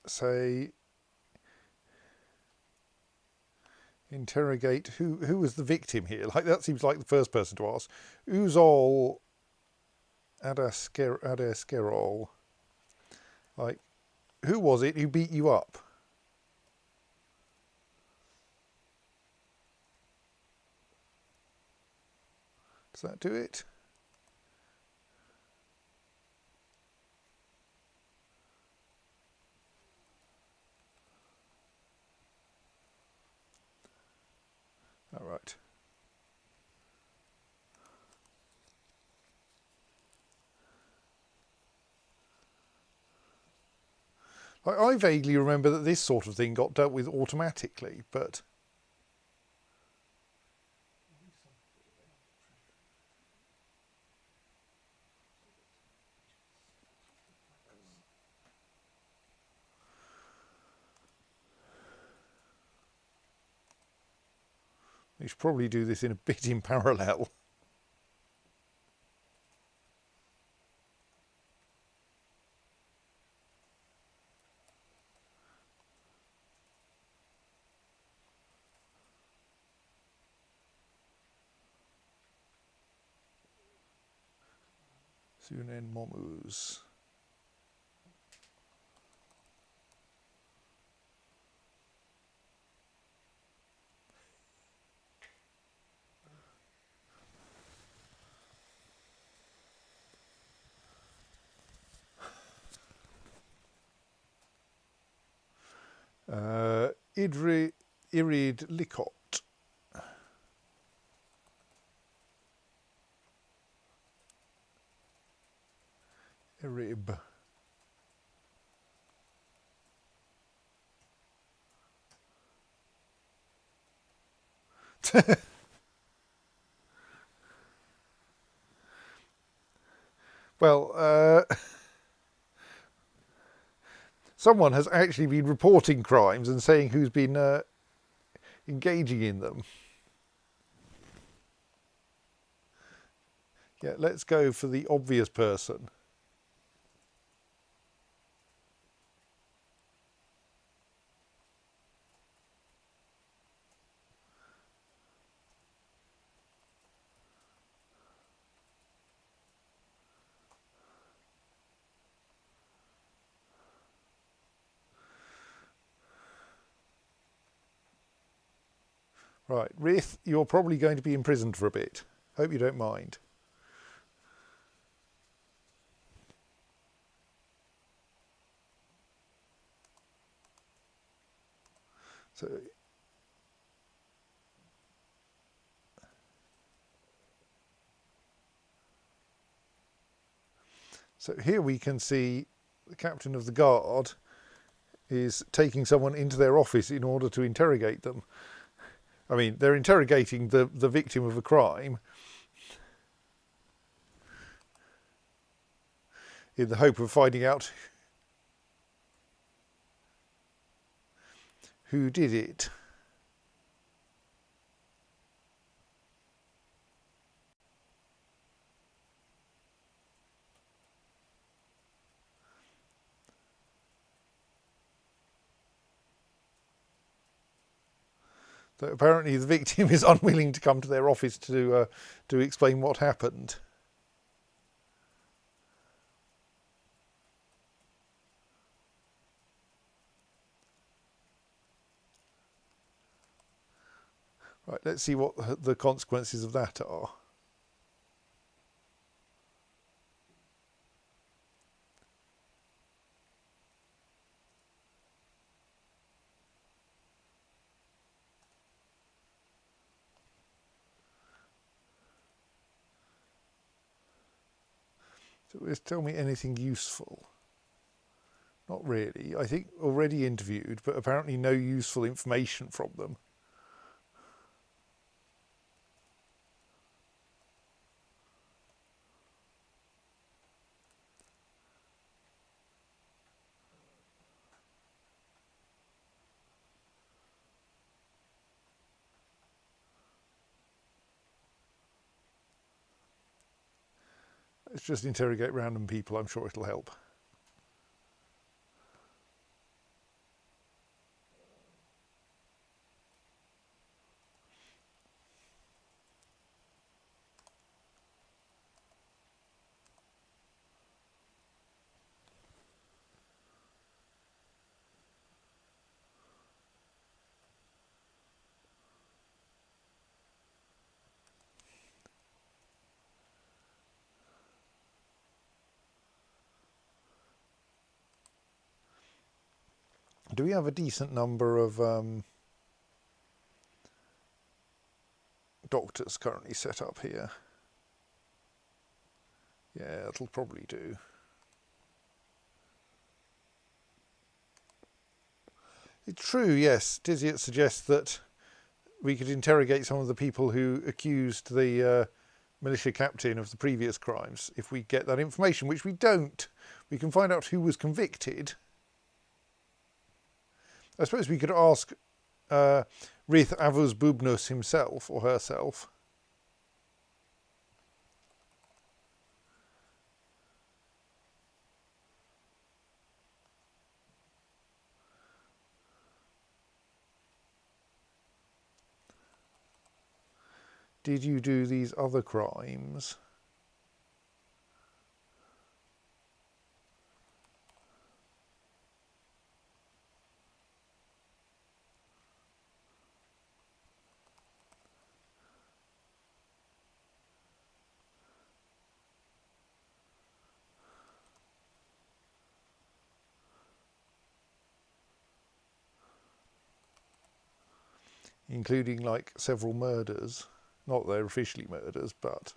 say, interrogate who was the victim here? Like, that seems like the first person to ask. Uzol Adaskerol. Like, who was it who beat you up? Does that do it? All right. I vaguely remember that this sort of thing got dealt with automatically, but we should probably do this in a bit in parallel. Sunen Momus. Irid Licot. Irib. Well, someone has actually been reporting crimes and saying who's been engaging in them. Yeah, let's go for the obvious person. Right, Rith, you're probably going to be imprisoned for a bit. Hope you don't mind. So, so here we can see the captain of the guard is taking someone into their office in order to interrogate them. I mean, they're interrogating the victim of a crime in the hope of finding out who did it. So apparently the victim is unwilling to come to their office to explain what happened. Right, let's see what the consequences of that are. So just tell me anything useful. Not really. I think already interviewed, but apparently no useful information from them. Let's just interrogate random people. I'm sure it'll help. Do we have a decent number of doctors currently set up here? Yeah, it'll probably do. It's true, yes. Tiziot suggests that we could interrogate some of the people who accused the militia captain of the previous crimes if we get that information, which we don't. We can find out who was convicted. I suppose we could ask Rith Avuz Bubnus himself or herself. Did you do these other crimes? Including like several murders. Not that they're officially murders, but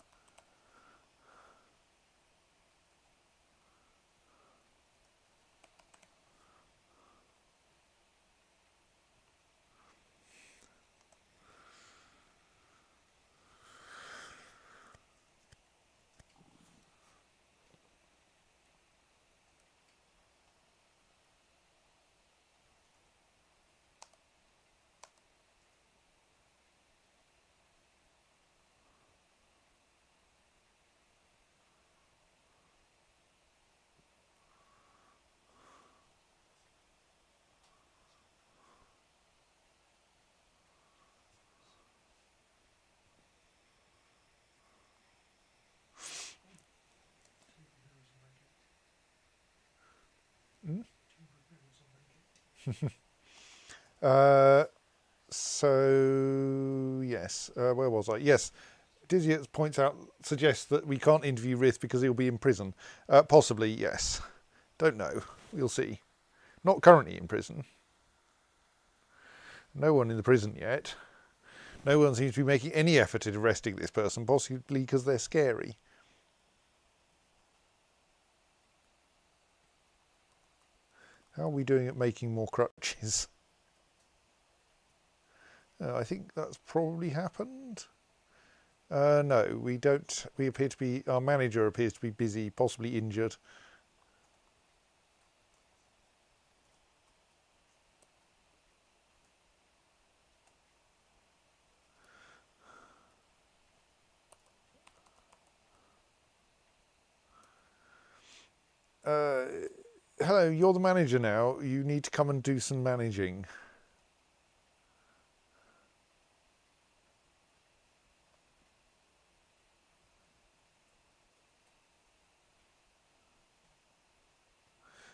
so yes, where was I? Yes, Diziot suggests that we can't interview Rith because he'll be in prison. Possibly, yes. Don't know. We'll see. Not currently in prison. No one in the prison yet. No one seems to be making any effort at arresting this person, possibly because they're scary. How are we doing at making more crutches? I think that's probably happened. No, we don't. We appear to be. Our manager appears to be busy, possibly injured. Hello, you're the manager now. You need to come and do some managing.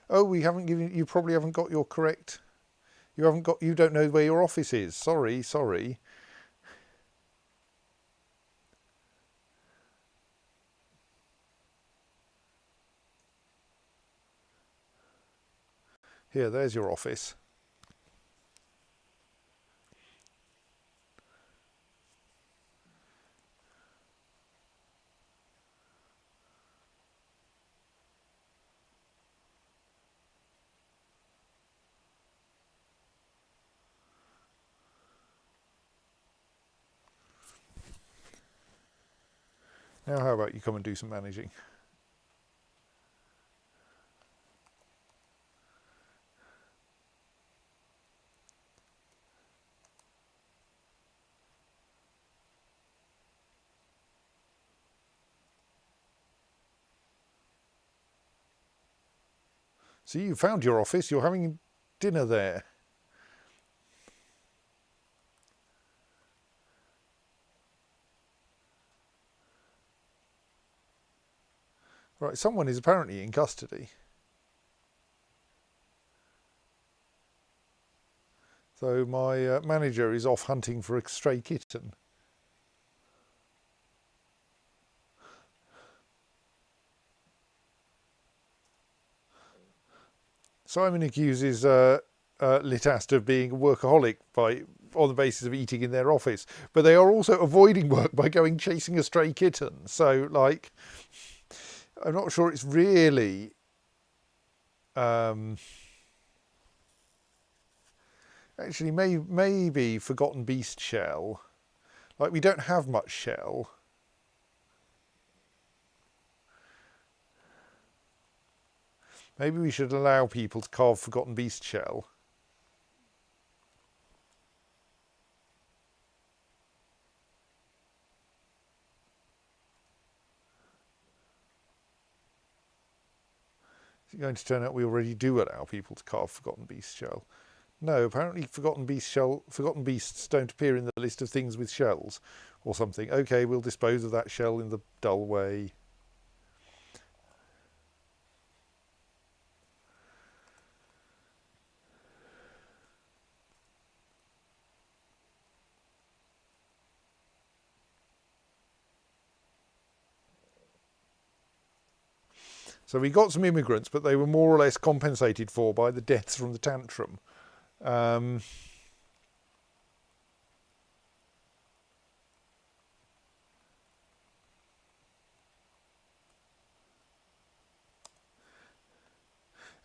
Oh, we haven't given. You probably haven't got your correct. You haven't got. You don't know where your office is. Sorry, sorry. Here, there's your office. Now, how about you come and do some managing? See, you found your office. You're having dinner there. Right, someone is apparently in custody. So my manager is off hunting for a stray kitten. Simon accuses lit as of being a workaholic on the basis of eating in their office, but they are also avoiding work by going chasing a stray kitten. So, like, I'm not sure it's really. Actually, maybe Forgotten Beast shell. Like, we don't have much shell. Maybe we should allow people to carve Forgotten Beast shell. Is it going to turn out we already do allow people to carve Forgotten Beast shell? No, apparently Forgotten Beasts don't appear in the list of things with shells or something. Okay, we'll dispose of that shell in the dull way. So we got some immigrants, but they were more or less compensated for by the deaths from the tantrum.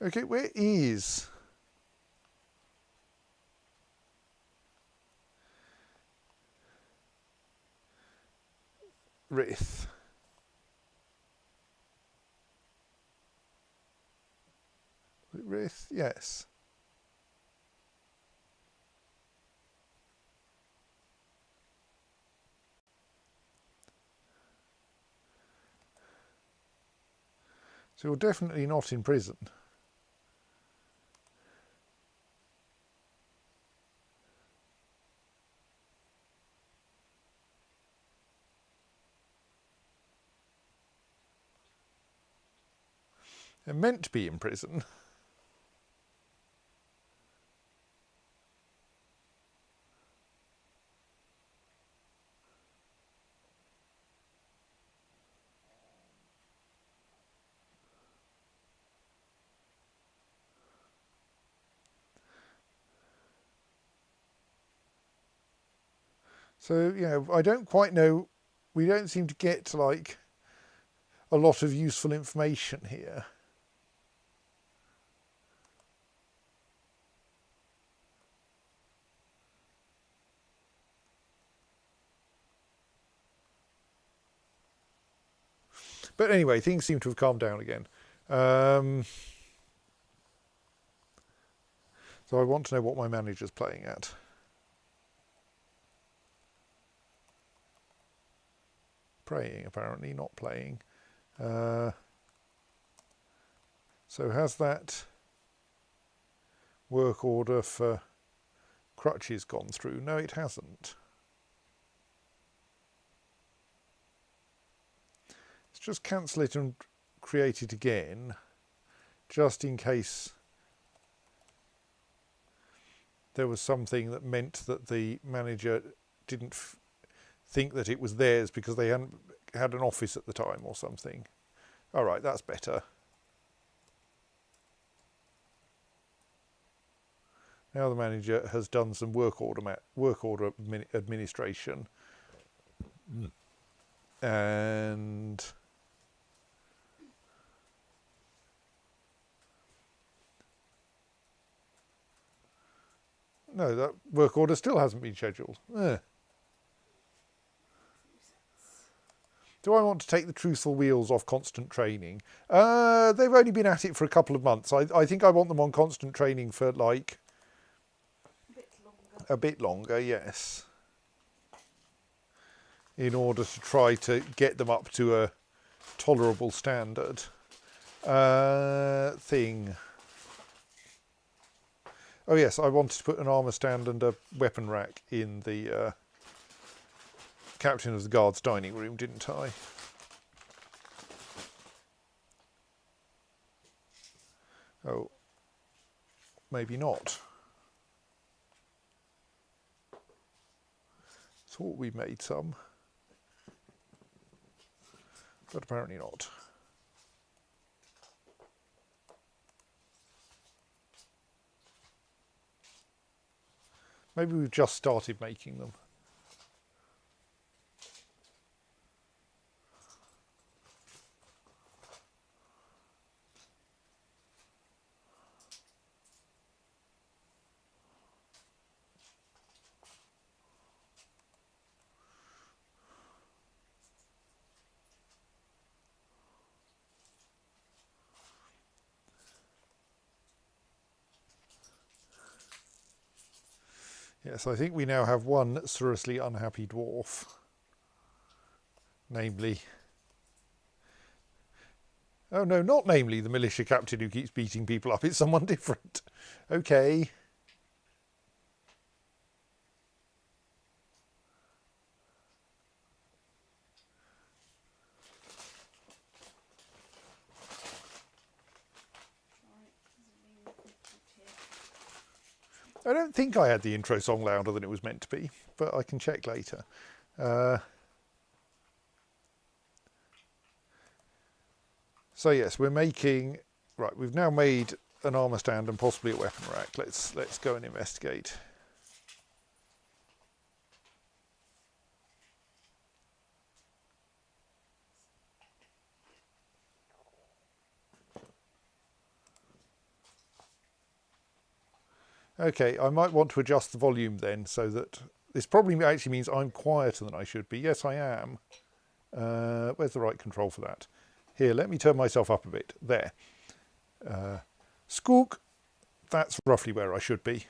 Okay, where is Rith? Rith, yes. So you're definitely not in prison. They're meant to be in prison. So, I don't quite know. We don't seem to get, like, a lot of useful information here. But anyway, things seem to have calmed down again. So I want to know what my manager's playing at. Praying, apparently, not playing. So has that work order for crutches gone through? No, it hasn't. Let's just cancel it and create it again, just in case there was something that meant that the manager didn't think that it was theirs because they hadn't had an office at the time or something. All right, that's better. Now the manager has done some work order administration, and no, that work order still hasn't been scheduled. Do I want to take the truthful wheels off constant training? They've only been at it for a couple of months. I think I want them on constant training for like a bit longer, yes. In order to try to get them up to a tolerable standard. Thing. Oh yes, I wanted to put an armour stand and a weapon rack in the Captain of the Guard's dining room, didn't I? Oh, maybe not. Thought we made some, but apparently not. Maybe we've just started making them. Yes, I think we now have one seriously unhappy dwarf. Namely... Oh no, not namely the militia captain who keeps beating people up. It's someone different. Okay. Right, zooming complete here. I don't think I had the intro song louder than it was meant to be, but I can check later. So yes, we're making... Right, we've now made an armour stand and possibly a weapon rack. Let's go and investigate. Okay, I might want to adjust the volume then, so that... This probably actually means I'm quieter than I should be. Yes, I am. Where's the right control for that? Here, let me turn myself up a bit. There. Squawk. That's roughly where I should be.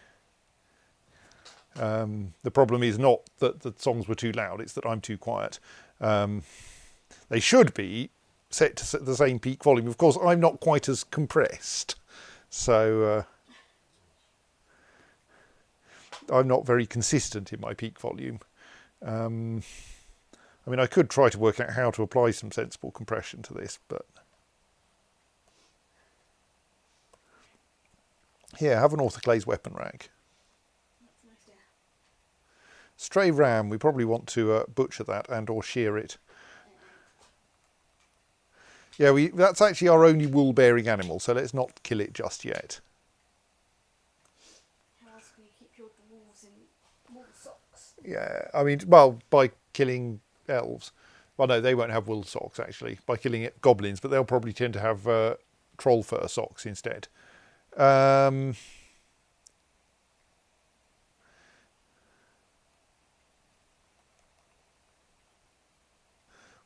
The problem is not that the songs were too loud, it's that I'm too quiet. They should be set to the same peak volume. Of course, I'm not quite as compressed, so I'm not very consistent in my peak volume. I mean, I could try to work out how to apply some sensible compression to this, but... Here, have an autoclave weapon rack. That's nice, dear. Stray ram, we probably want to butcher that and or shear it. Yeah, that's actually our only wool-bearing animal, so let's not kill it just yet. How else can you keep your dwarves in wool socks? Yeah, I mean, well, by killing elves. Well, no, they won't have wool socks, actually, by killing goblins, but they'll probably tend to have troll fur socks instead.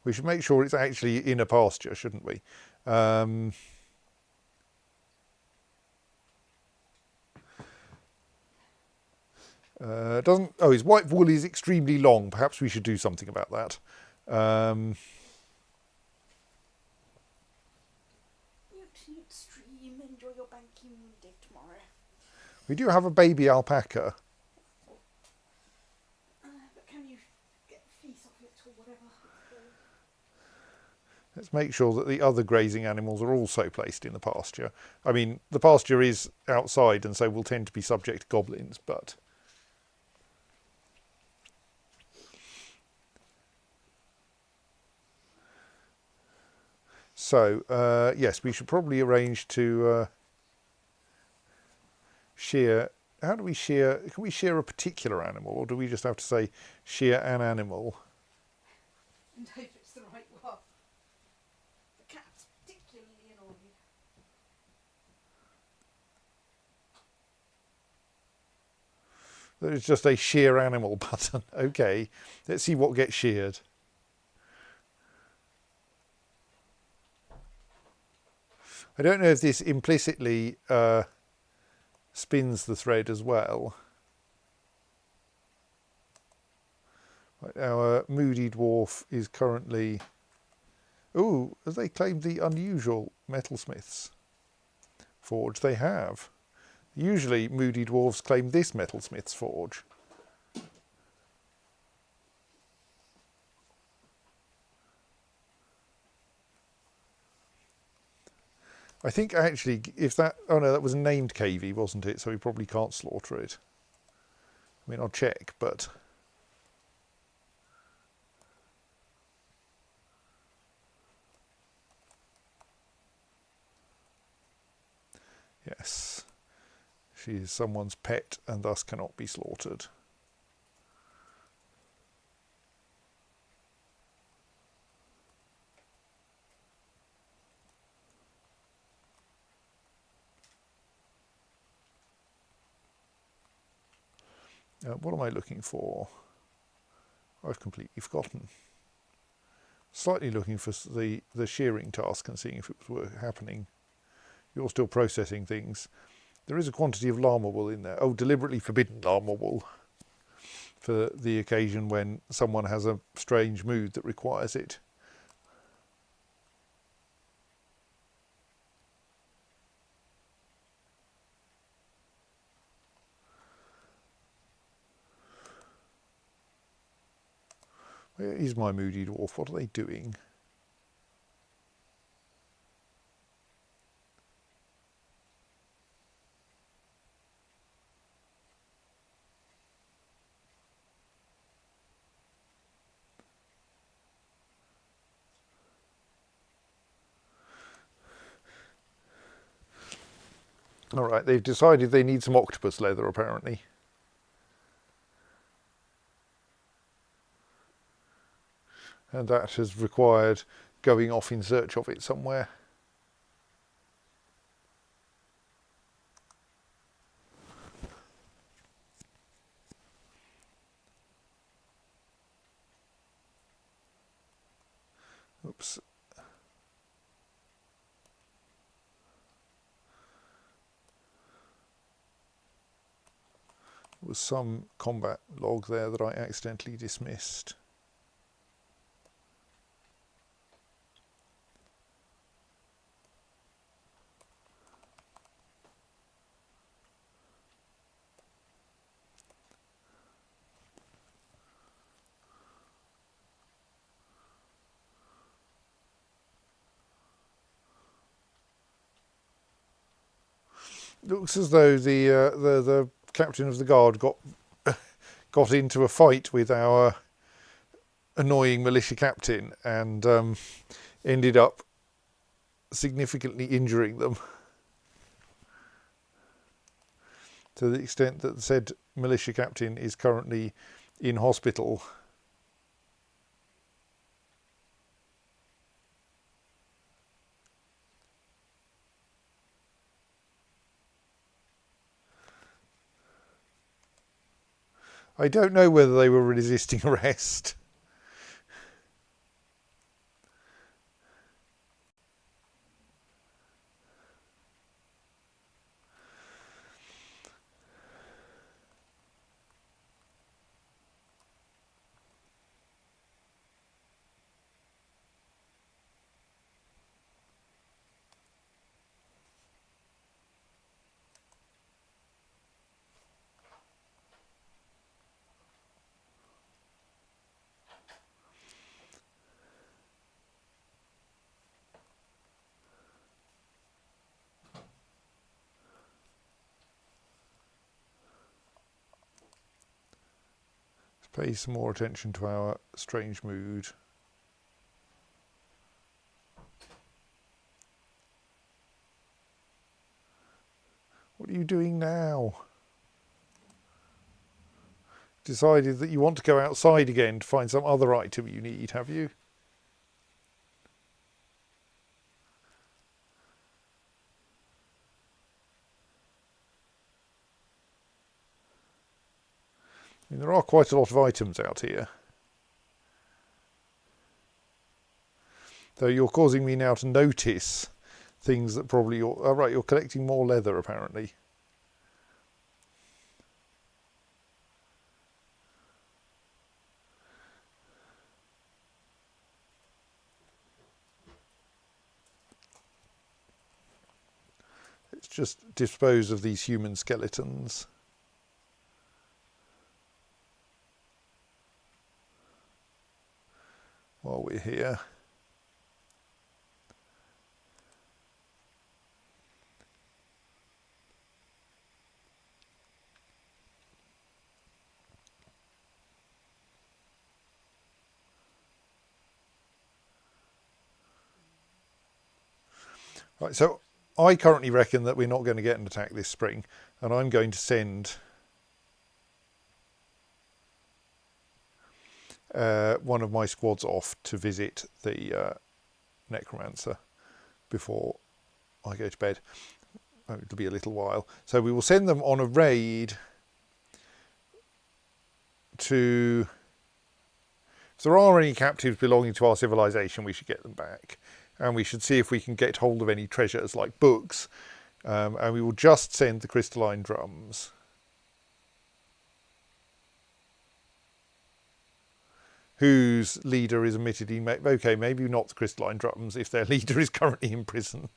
We should make sure it's actually in a pasture, shouldn't we? His white wool is extremely long. Perhaps we should do something about that. Newt stream, enjoy your banking day tomorrow. We do have a baby alpaca. But can you get fleece off it or whatever? Let's make sure that the other grazing animals are also placed in the pasture. I mean, the pasture is outside and so will tend to be subject to goblins, but... So, yes, we should probably arrange to shear... How do we shear... Can we shear a particular animal, or do we just have to say shear an animal? And hope it's the right one. The cat's particularly annoyed. There's just a shear animal button. Okay, let's see what gets sheared. I don't know if this implicitly spins the thread as well. Right, our moody dwarf is currently... Ooh, have they claimed the unusual metalsmiths forge? They have. Usually moody dwarves claim this metalsmith's forge. I think actually, if that... Oh no, that was named KV, wasn't it? So we probably can't slaughter it. I mean, I'll check, but... Yes. She is someone's pet and thus cannot be slaughtered. What am I looking for? I've completely forgotten. Slightly looking for the shearing task and seeing if it was happening. You're still processing things. There is a quantity of llama wool in there. Oh, deliberately forbidden llama wool for the occasion when someone has a strange mood that requires it. Where is my moody dwarf? What are they doing? All right, they've decided they need some octopus leather, apparently. And that has required going off in search of it somewhere. Oops. There was some combat log there that I accidentally dismissed. Looks as though the captain of the guard got into a fight with our annoying militia captain and ended up significantly injuring them, to the extent that the said militia captain is currently in hospital. I don't know whether they were resisting arrest. Pay some more attention to our strange mood. What are you doing now? Decided that you want to go outside again to find some other item you need, have you? I mean, there are quite a lot of items out here. Though you're causing me now to notice things that probably you're... Oh, right, you're collecting more leather, apparently. Let's just dispose of these human skeletons. While we're here. Right, so I currently reckon that we're not going to get an attack this spring, and I'm going to send one of my squads off to visit the necromancer before I go to bed. Oh, it'll be a little while. So we will send them on a raid to... If there are any captives belonging to our civilization, we should get them back. And we should see if we can get hold of any treasures like books. And we will just send the crystalline drums. Whose leader is admittedly... Okay, maybe not the crystalline drums if their leader is currently in prison.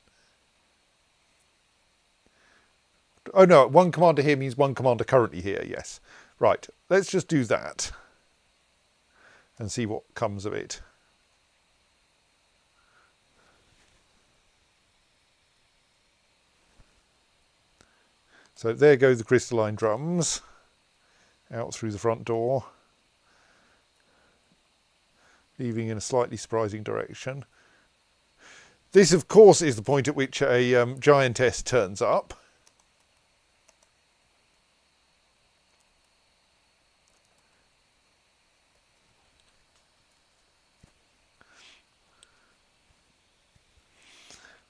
Oh no, one commander here means one commander currently here, yes. Right, let's just do that. And see what comes of it. So there go the crystalline drums out through the front door, leaving in a slightly surprising direction. This, of course, is the point at which a giantess turns up.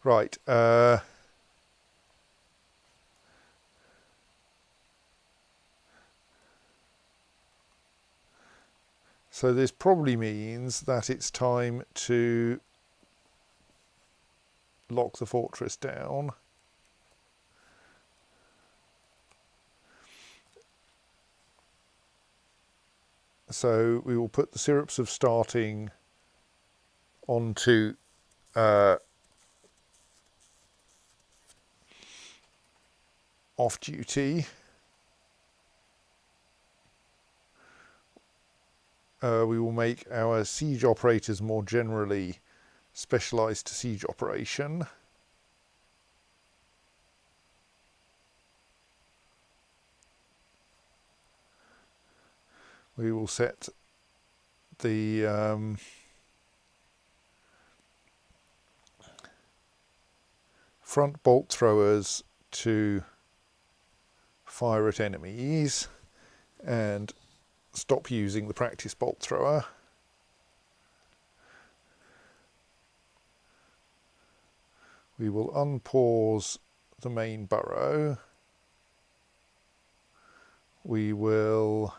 Right. So this probably means that it's time to lock the fortress down. So we will put the syrups of starting onto off duty. We will make our siege operators more generally specialised to siege operation. We will set the front bolt throwers to fire at enemies and stop using the practice bolt thrower. We will unpause the main burrow. We will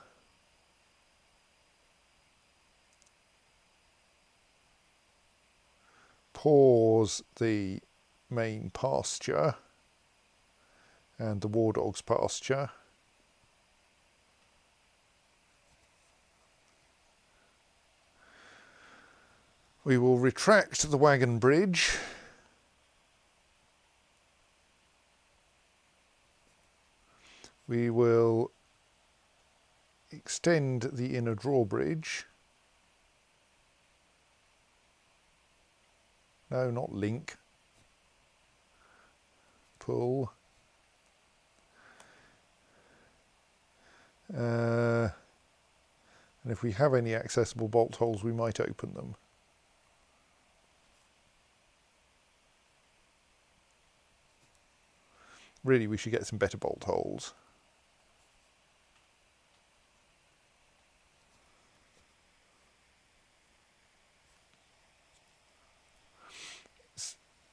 pause the main pasture and the war dog's pasture. We will retract the wagon bridge. We will extend the inner drawbridge. No, not link. Pull. And if we have any accessible bolt holes, we might open them. Really, we should get some better bolt holes.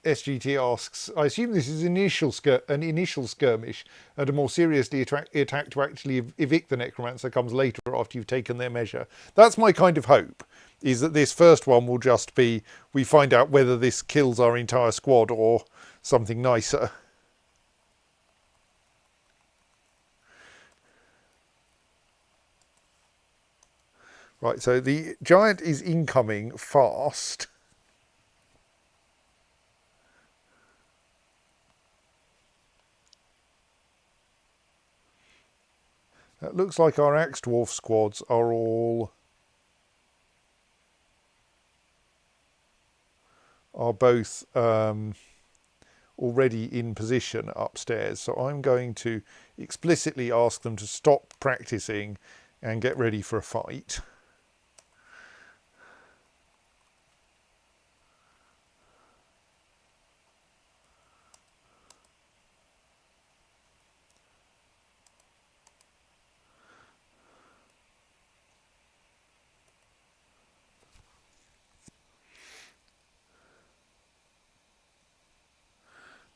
SGT asks, I assume this is an initial skirmish, and a more seriously attack to actually evict the necromancer comes later after you've taken their measure. That's my kind of hope, is that this first one will just be, we find out whether this kills our entire squad or something nicer. Right, so the giant is incoming fast. It looks like our axe dwarf squads are both already in position upstairs. So I'm going to explicitly ask them to stop practicing and get ready for a fight.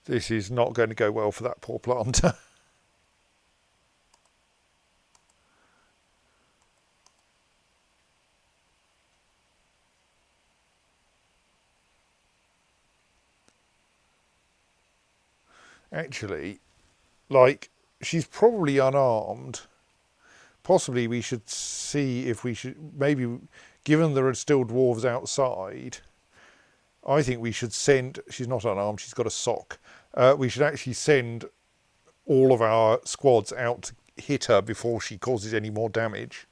This is not going to go well for that poor planter. Actually, like, she's probably unarmed. Possibly we should see if we should, maybe, given there are still dwarves outside, I think we should send, she's not unarmed, she's got a sock. We should actually send all of our squads out to hit her before she causes any more damage.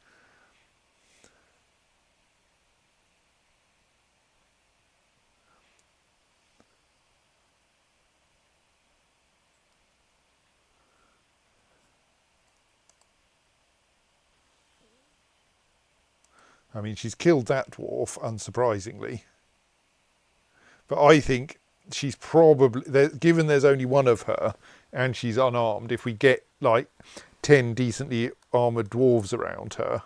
I mean, she's killed that dwarf, unsurprisingly. But I think she's probably, given there's only one of her and she's unarmed, if we get like 10 decently armoured dwarves around her.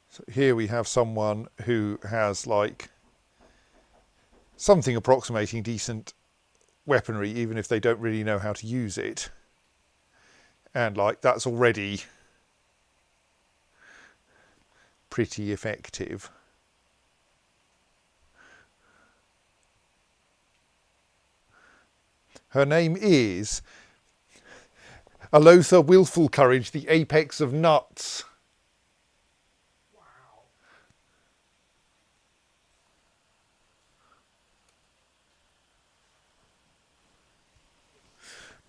So here we have someone who has like something approximating decent weaponry, even if they don't really know how to use it. And like that's already pretty effective. Her name is Alotha Wilful Courage, the apex of nuts. Wow.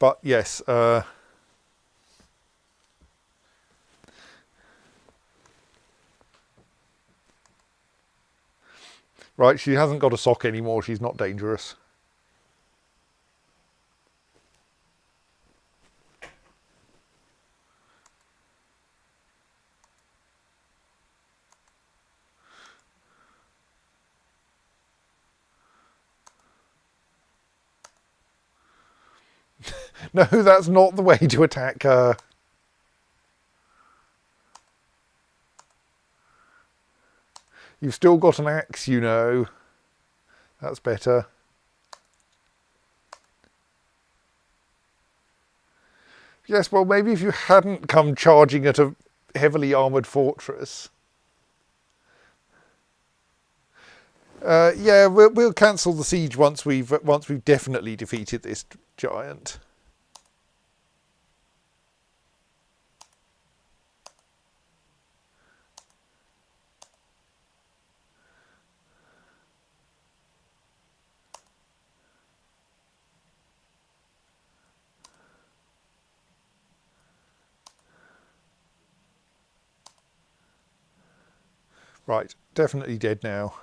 But yes, right, she hasn't got a sock anymore, she's not dangerous. No, that's not the way to attack her. You've still got an axe, you know. That's better. Yes, well, maybe if you hadn't come charging at a heavily armoured fortress. Yeah, we'll cancel the siege once we've definitely defeated this giant. Right, definitely dead now.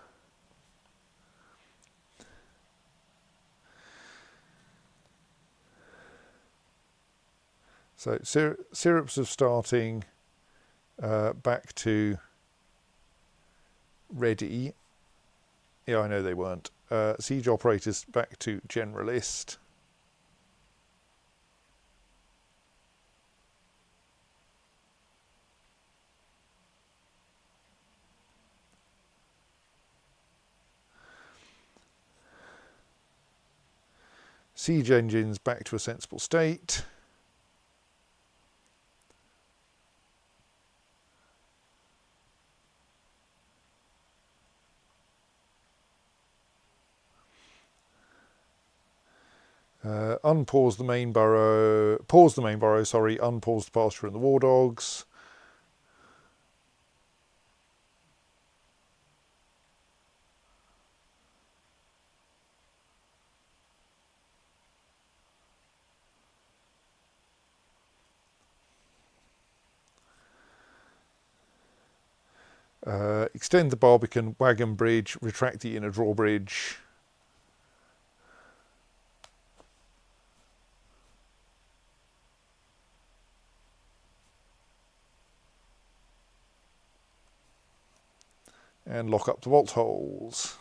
So syrups are starting back to ready. Yeah, I know they weren't. Siege operators back to generalist. Siege engines back to a sensible state. Unpause the main burrow. Pause the main burrow. Sorry, unpause the pasture and the war dogs. Extend the Barbican wagon bridge. Retract the inner drawbridge. And lock up the vault holes.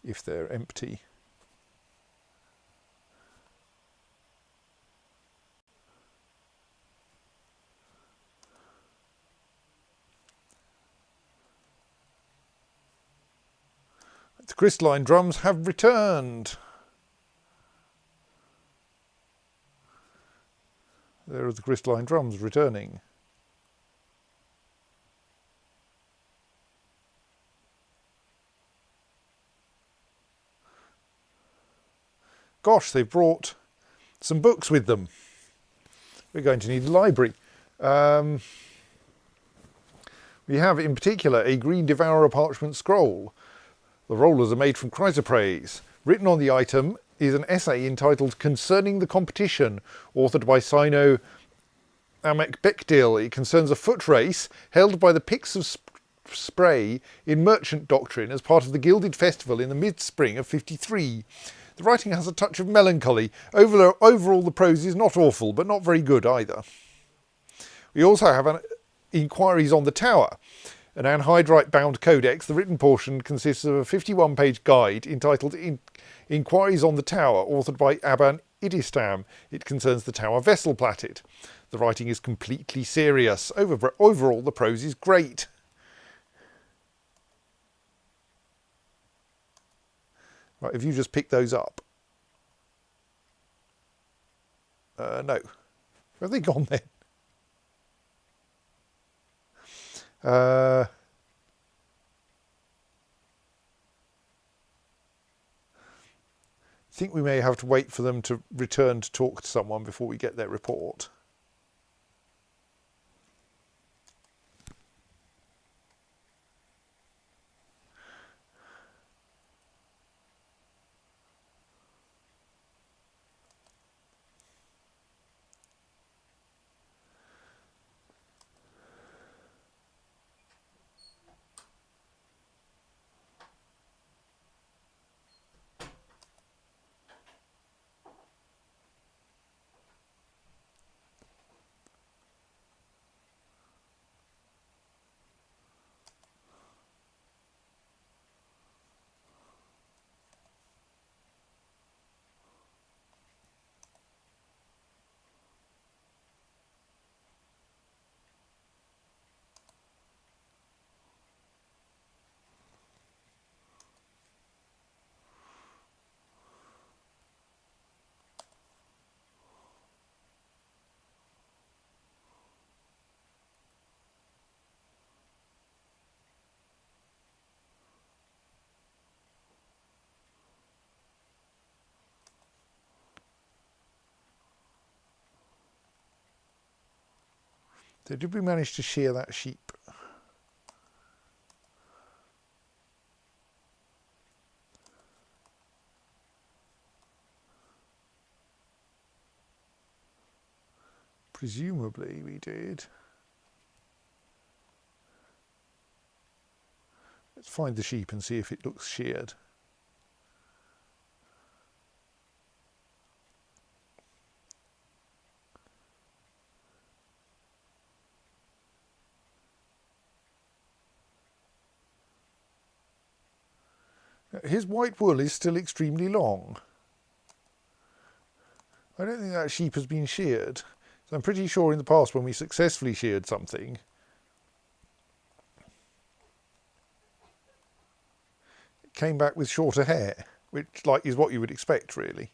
if they're empty. The crystalline drums have returned. There are the crystalline drums returning. Gosh, they've brought some books with them. We're going to need a library. We have in particular a Green Devourer parchment scroll. The rollers are made from chrysoprase. Written on the item is an essay entitled Concerning the Competition, authored by Sino Amekbekdil. It concerns a foot race held by the Picts of Spray in merchant doctrine as part of the Gilded Festival in the mid-spring of 53. The writing has a touch of melancholy. Overall, the prose is not awful, but not very good either. We also have Inquiries on the Tower, an anhydrite-bound codex. The written portion consists of a 51-page guide entitled Inquiries on the Tower, authored by Aban Idistam. It concerns the tower vessel platted. The writing is completely serious. Overall, the prose is great. Right, have you just picked those up? No. Where have they gone then? I think we may have to wait for them to return to talk to someone before we get their report. So did we manage to shear that sheep? Presumably we did. Let's find the sheep and see if it looks sheared. His white wool is still extremely long. I don't think that sheep has been sheared. So I'm pretty sure in the past when we successfully sheared something, it came back with shorter hair, which is what you would expect really.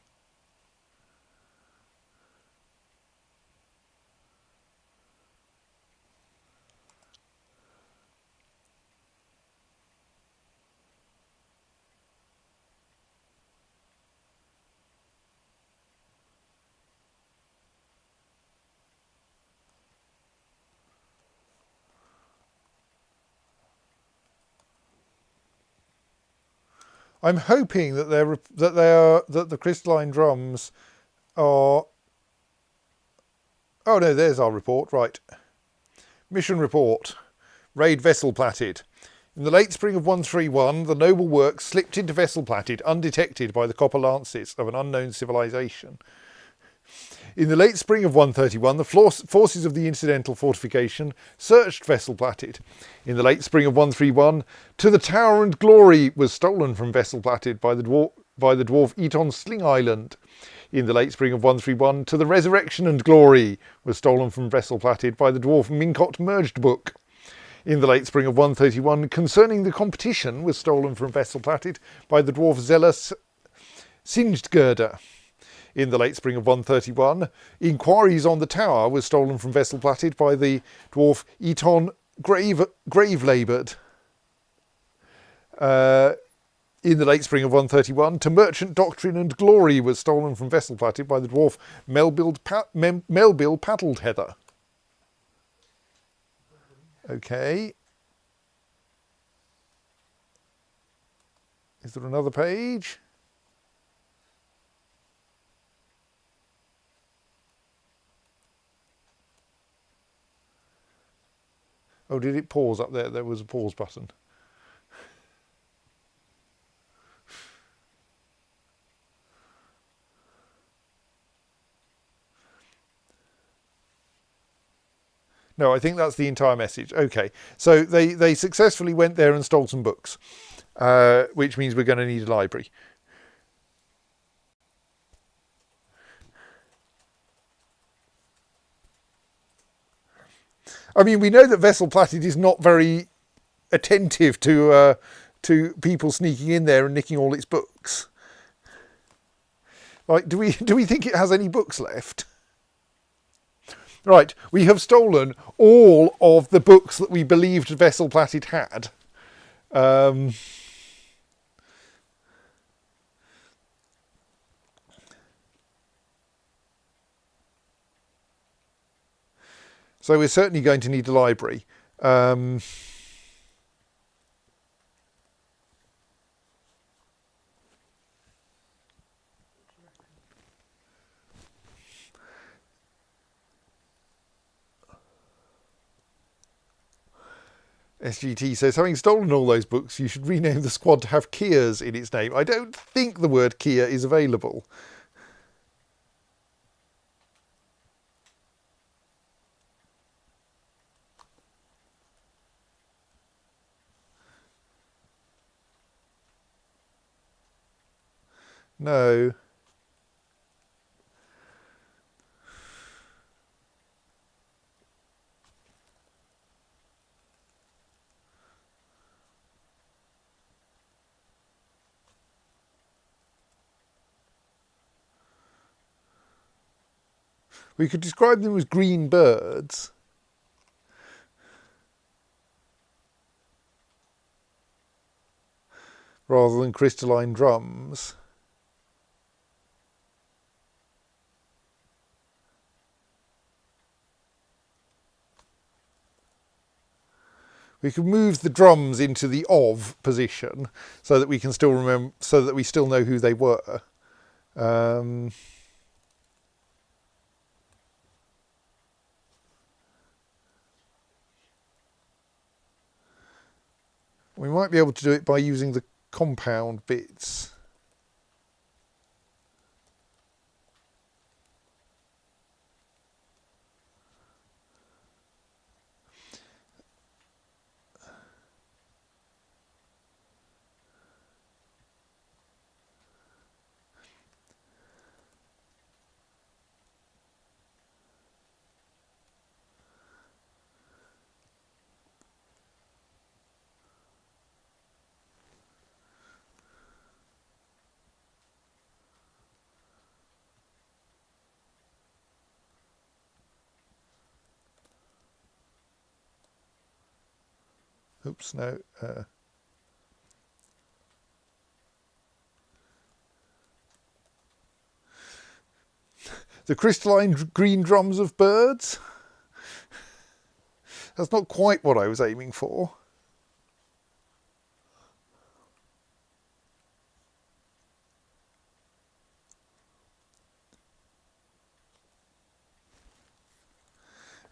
I'm hoping that the crystalline drums are. Oh no, there's our report. Right, mission report: raid vessel platted. In the late spring of 131, the noble work slipped into vessel platted, undetected by the copper lances of an unknown civilization. In the late spring of 131, the forces of the incidental fortification searched Vesselplatted. In the late spring of 131, To the Tower and Glory was stolen from Vesselplatted by the dwarf Eton Sling Island. In the late spring of 131, To the Resurrection and Glory was stolen from Vesselplatted by the dwarf Mincot Merged Book. In the late spring of 131, Concerning the Competition was stolen from Vesselplatted by the dwarf Zealous Singedgirder. In the late spring of 131, Inquiries on the Tower was stolen from Vesselplatted by the dwarf Eton Gravelaboured. In the late spring of 131, To Merchant Doctrine and Glory was stolen from Vesselplatted by the dwarf Melbill Paddled Heather. Okay. Is there another page? Oh, did it pause up there? There was a pause button. No, I think that's the entire message. Okay, so they successfully went there and stole some books, which means we're going to need a library. I mean, we know that Vesselplatted is not very attentive to people sneaking in there and nicking all its books. Like, do we think it has any books left? Right, we have stolen all of the books that we believed Vesselplatted had. So we're certainly going to need a library. SGT says, having stolen all those books, you should rename the squad to have Kias in its name. I don't think the word Kia is available. No. We could describe them as green birds. Rather than crystalline drums. We could move the drums into the of position so that we can still remember, so that we still know who they were. We might be able to do it by using the compound bits. Oops, no. The crystalline green drums of birds? That's not quite what I was aiming for.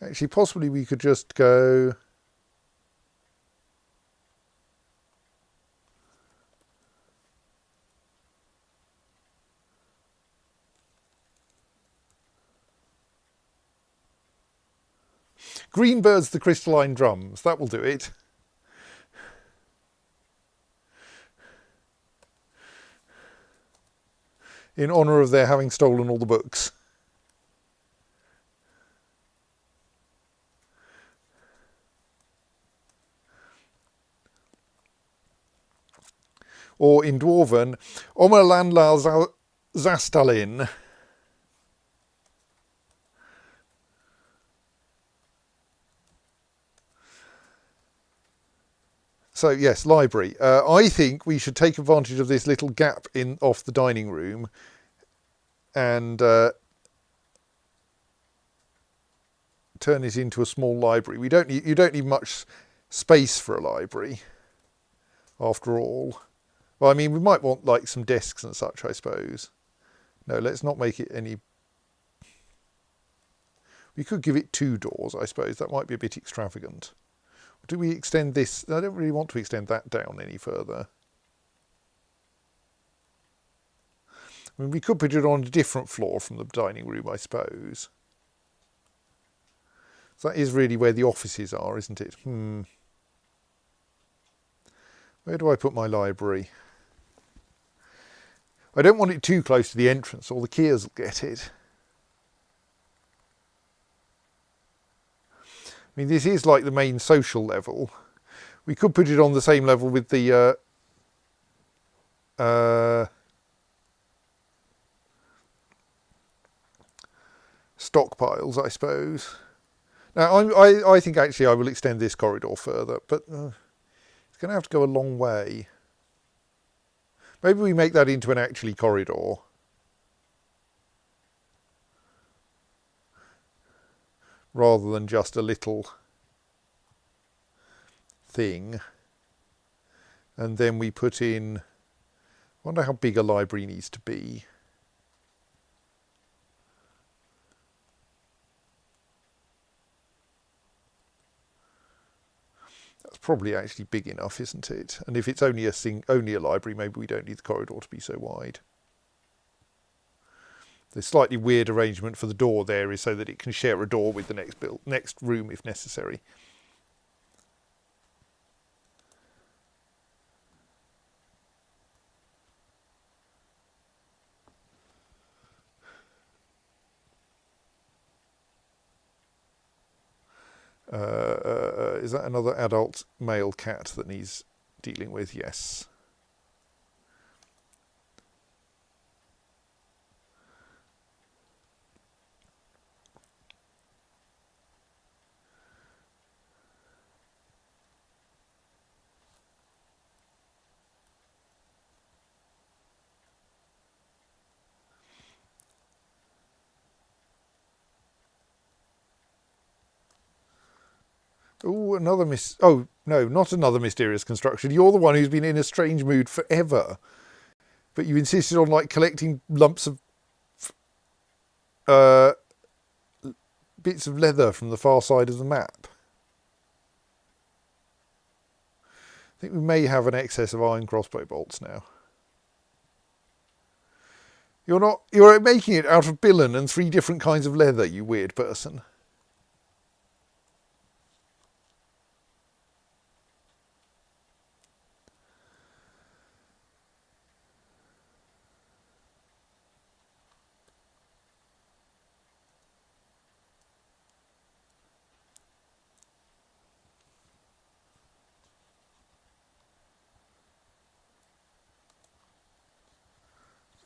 Actually, possibly we could just go... Greenbird's the crystalline drums. That will do it. In honour of their having stolen all the books. Or in Dwarven, Omerlandla Zastalin. So yes, library. I think we should take advantage of this little gap in off the dining room and turn it into a small library. You don't need much space for a library, after all. Well, I mean, we might want like some desks and such, I suppose. No, let's not make it any. We could give it 2 doors, I suppose. That might be a bit extravagant. Do we extend this? I don't really want to extend that down any further. I mean, we could put it on a different floor from the dining room, I suppose. So that is really where the offices are, isn't it? Where do I put my library? I don't want it too close to the entrance, or the Kiers will get it. I mean, this is like the main social level. We could put it on the same level with the stockpiles, I suppose. Now, I think actually I will extend this corridor further, but it's going to have to go a long way. Maybe we make that into an actually corridor. Rather than just a little thing. And then we put in, I wonder how big a library needs to be. That's probably actually big enough, isn't it? And if it's only a library, maybe we don't need the corridor to be so wide. The slightly weird arrangement for the door there is so that it can share a door with the next room if necessary. Is that another adult male cat that needs dealing with? Yes. Oh, oh, no, not another mysterious construction. You're the one who's been in a strange mood forever. But you insisted on, like, collecting lumps of bits of leather from the far side of the map. I think we may have an excess of iron crossbow bolts now. You're making it out of billen and 3 different kinds of leather, you weird person.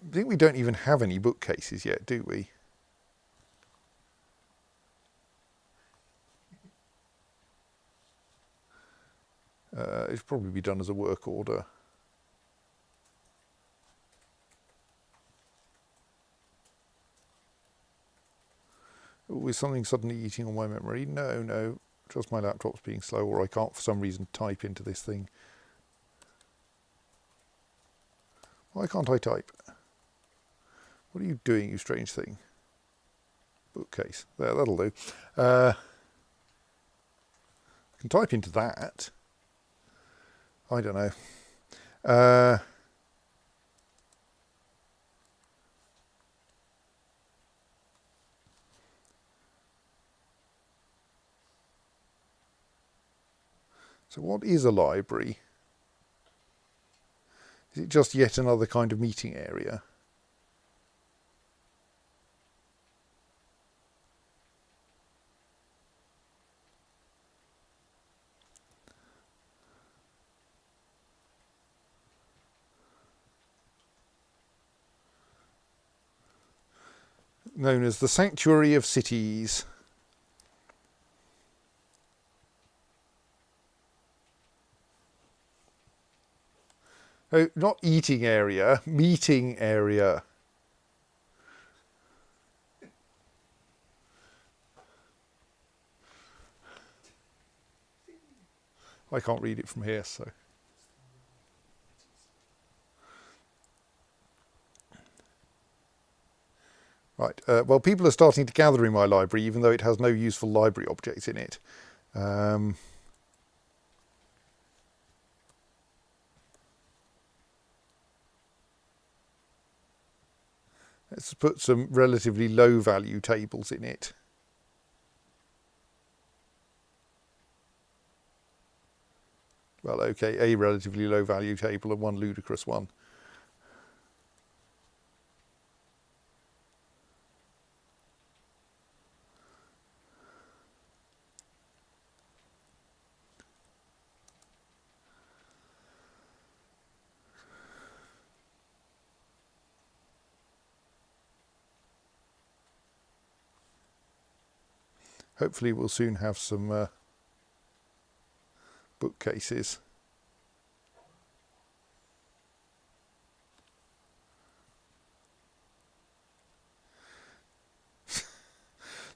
I think we don't even have any bookcases yet, do we? It should probably be done as a work order. Oh, is something suddenly eating on my memory? No, just my laptop's being slow, or I can't for some reason type into this thing. Why can't I type? What are you doing, you strange thing? Bookcase. There, that'll do. I can type into that. I don't know. So what is a library? Is it just yet another kind of meeting area? Known as the Sanctuary of Cities. Oh, not eating area, meeting area. I can't read it from here, so. Right, well, people are starting to gather in my library, even though it has no useful library objects in it. Let's put some relatively low value tables in it. Well, okay, a relatively low value table and one ludicrous one. Hopefully we'll soon have some bookcases.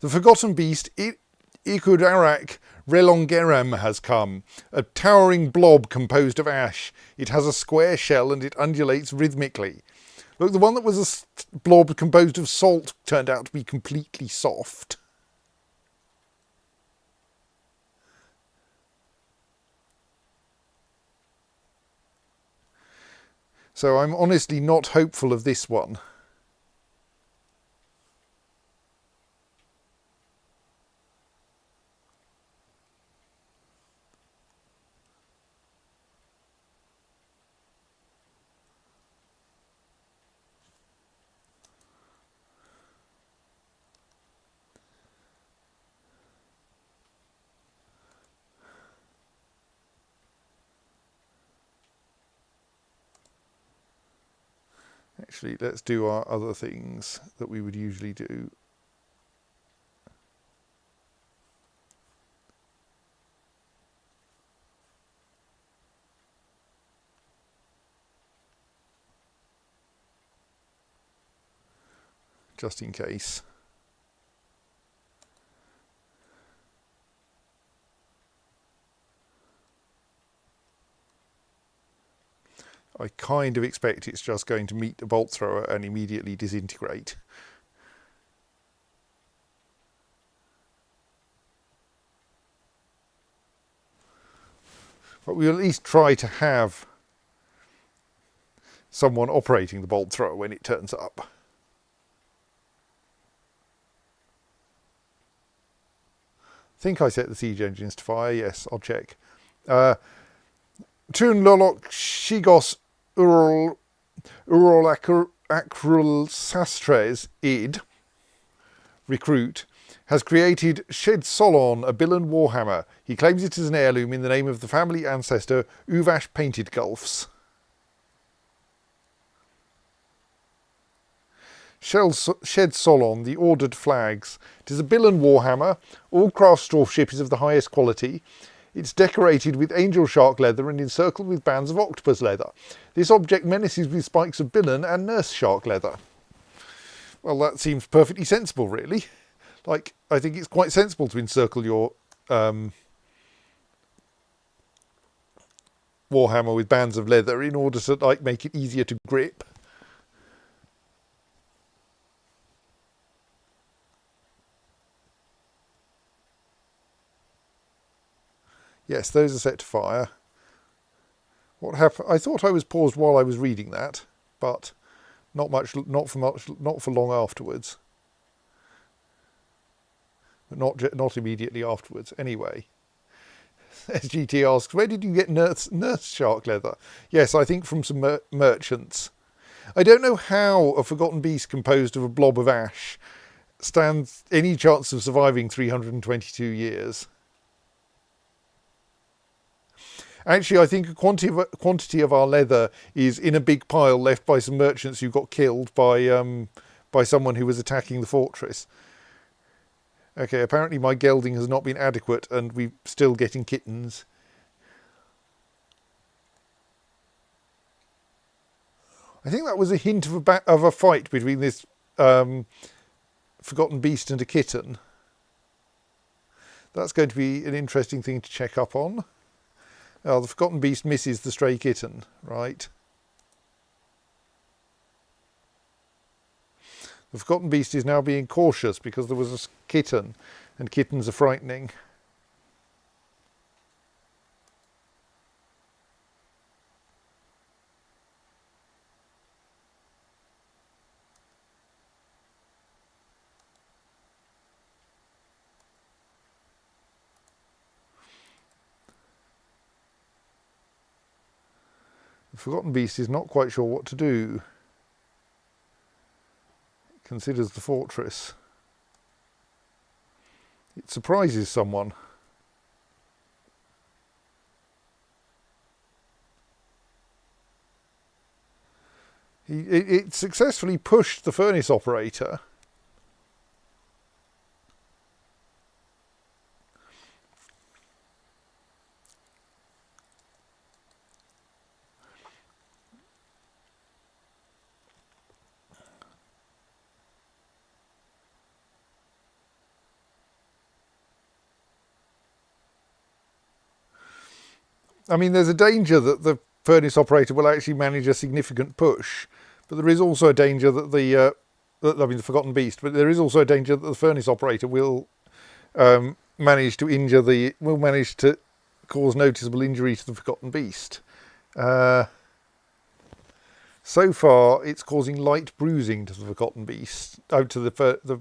The Forgotten Beast, Ikudarak Relongerem, has come. A towering blob composed of ash. It has a square shell and it undulates rhythmically. Look, the one that was a blob composed of salt turned out to be completely soft. So I'm honestly not hopeful of this one. Actually, let's do our other things that we would usually do. Just in case. I kind of expect it's just going to meet the bolt thrower and immediately disintegrate. But we'll at least try to have someone operating the bolt thrower when it turns up. I think I set the siege engines to fire. Yes, I'll check. Tun Lolok Shigos Ural Akrul Sastres Id, recruit, has created Shed Solon, a Bilan warhammer. He claims it as an heirloom in the name of the family ancestor Uvash Painted Gulfs. Shed Solon, the Ordered Flags. It is a Bilan warhammer. All craft ship is of the highest quality. It's decorated with angel shark leather and encircled with bands of octopus leather. This object menaces with spikes of Bilan and nurse shark leather. Well, that seems perfectly sensible, really. Like, I think it's quite sensible to encircle your warhammer with bands of leather in order to, like, make it easier to grip. Yes, those are set to fire. What happened? I thought I was paused while I was reading that, but not for long afterwards. But not immediately afterwards. Anyway, SGT asks, where did you get nurse shark leather? Yes, I think from some merchants. I don't know how a forgotten beast composed of a blob of ash stands any chance of surviving 322 years. Actually, I think a quantity of our leather is in a big pile left by some merchants who got killed by someone who was attacking the fortress. Okay, apparently my gelding has not been adequate and we're still getting kittens. I think that was a hint of a fight between this forgotten beast and a kitten. That's going to be an interesting thing to check up on. Oh, the forgotten beast misses the stray kitten, right? The forgotten beast is now being cautious because there was a kitten, and kittens are frightening. The forgotten beast is not quite sure what to do. It considers the fortress. It surprises someone. It successfully pushed the furnace operator. I mean, there's a danger that the furnace operator will actually manage a significant push, but there is also a danger that the forgotten beast. But there is also a danger that the furnace operator will manage to cause noticeable injury to the forgotten beast. So far, it's causing light bruising to the forgotten beast. Oh, to the.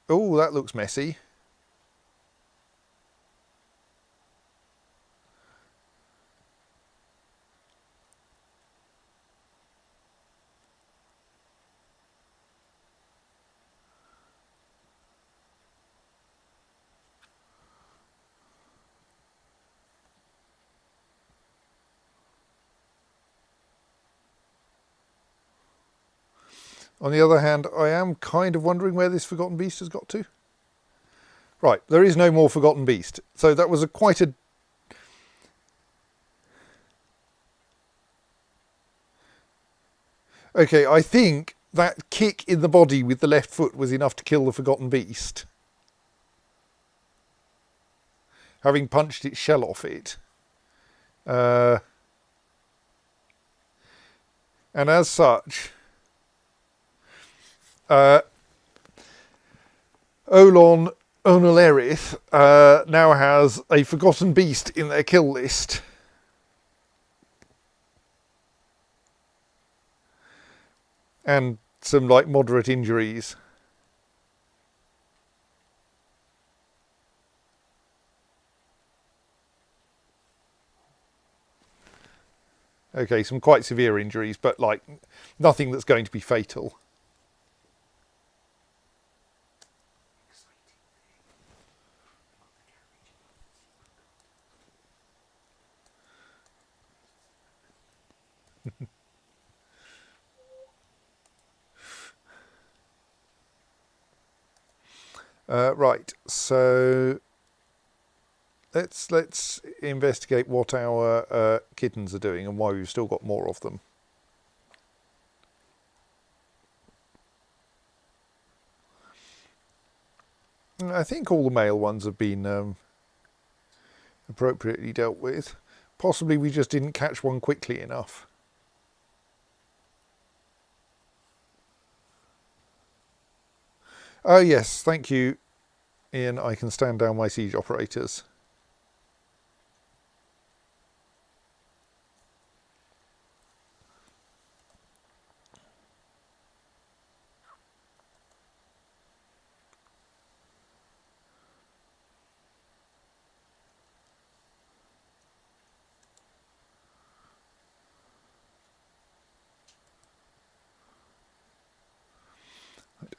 Oh, that looks messy. On the other hand, I am kind of wondering where this forgotten beast has got to. Right, there is no more forgotten beast. So that was quite a... Okay, I think that kick in the body with the left foot was enough to kill the forgotten beast. Having punched its shell off it. And as such... Olon Onolerith now has a forgotten beast in their kill list. And some like moderate injuries. Okay, some quite severe injuries, but like nothing that's going to be fatal. Right, so let's investigate what our kittens are doing and why we've still got more of them. I think all the male ones have been appropriately dealt with. Possibly we just didn't catch one quickly enough. Oh yes, thank you, Ian. I can stand down my siege operators.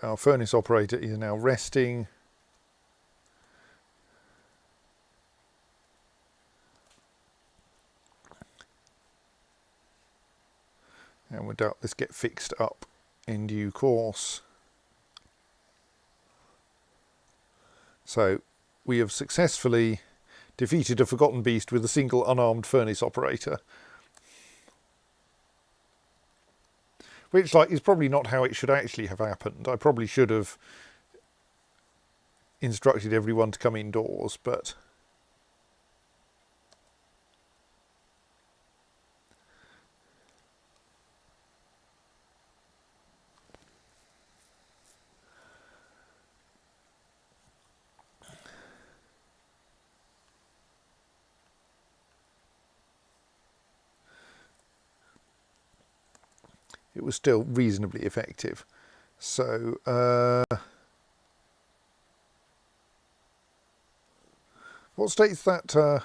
our furnace operator is now resting. And we'll doubt this get fixed up in due course. So we have successfully defeated a forgotten beast with a single unarmed furnace operator. Which, like, is probably not how it should actually have happened. I probably should have instructed everyone to come indoors, but it was still reasonably effective. So, what state's that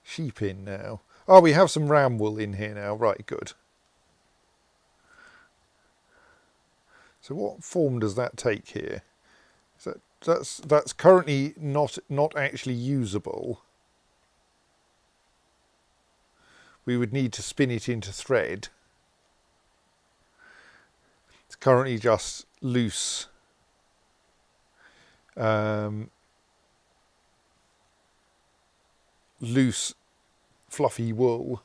sheep in now? Oh, we have some ram wool in here now. Right, good. So what form does that take here? So that's currently not actually usable. We would need to spin it into thread. It's currently just loose. Loose, fluffy wool.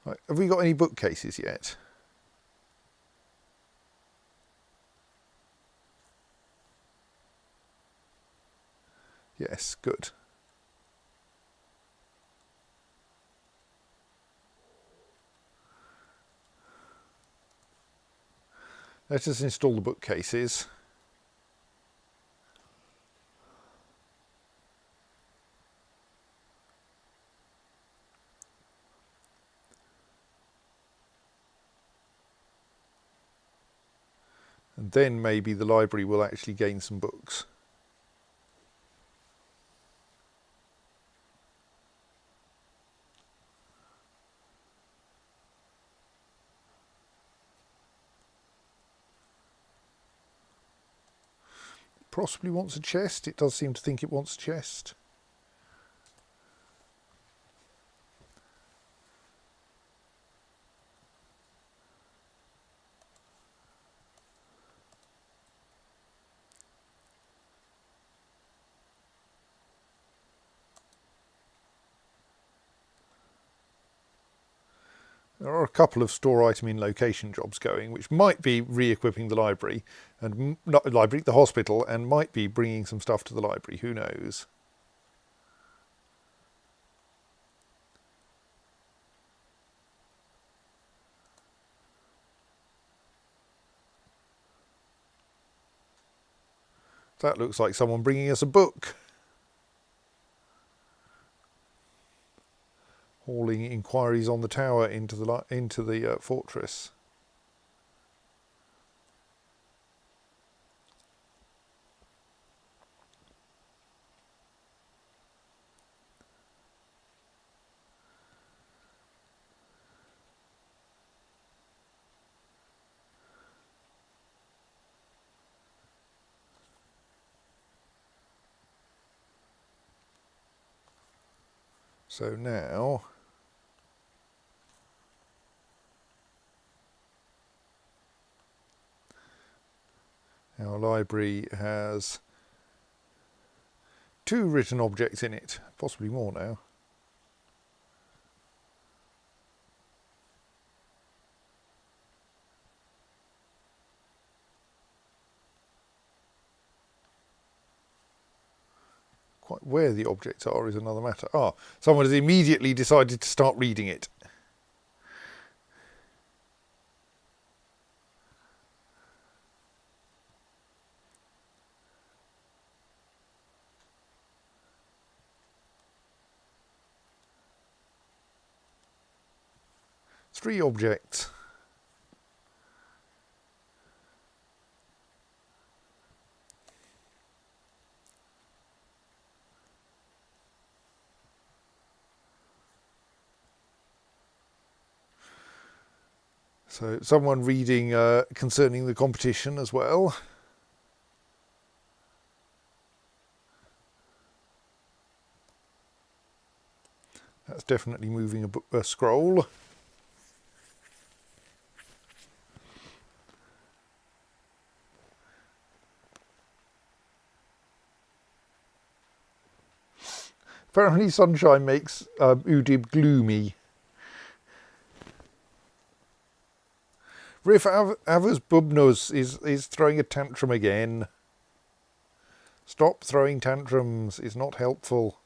Right, have we got any bookcases yet? Yes, good. Let us install the bookcases. And then maybe the library will actually gain some books. Possibly wants a chest. It does seem to think it wants a chest. There are a couple of store item in location jobs going, which might be re-equipping the library, and not the library, the hospital, and might be bringing some stuff to the library. Who knows? That looks like someone bringing us a book. Hauling inquiries on the tower into the fortress. So now our library has 2 written objects in it, possibly more now. Quite where the objects are is another matter. Ah, someone has immediately decided to start reading it. Three objects. So someone reading concerning the competition as well. That's definitely moving a scroll. Apparently sunshine makes Udib gloomy. Rif Avers Bubnus is throwing a tantrum again. Stop throwing tantrums, it's not helpful.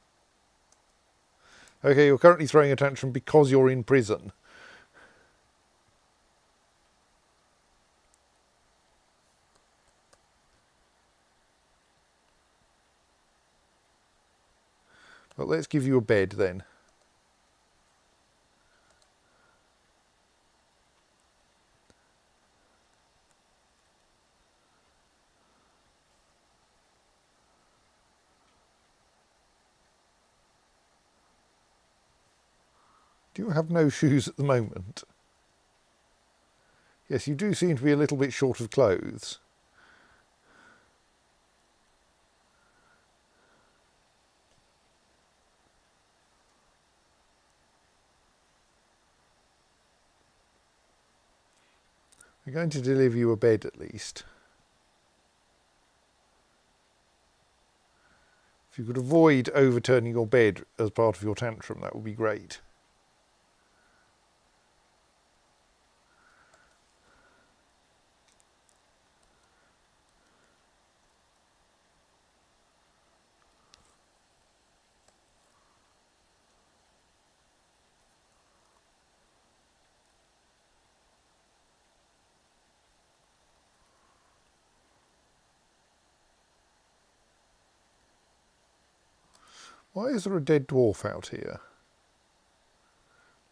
Okay, you're currently throwing a tantrum because you're in prison. Well, let's give you a bed then. Do you have no shoes at the moment? Yes, you do seem to be a little bit short of clothes. We're going to deliver you a bed at least. If you could avoid overturning your bed as part of your tantrum, that would be great. Why is there a dead dwarf out here?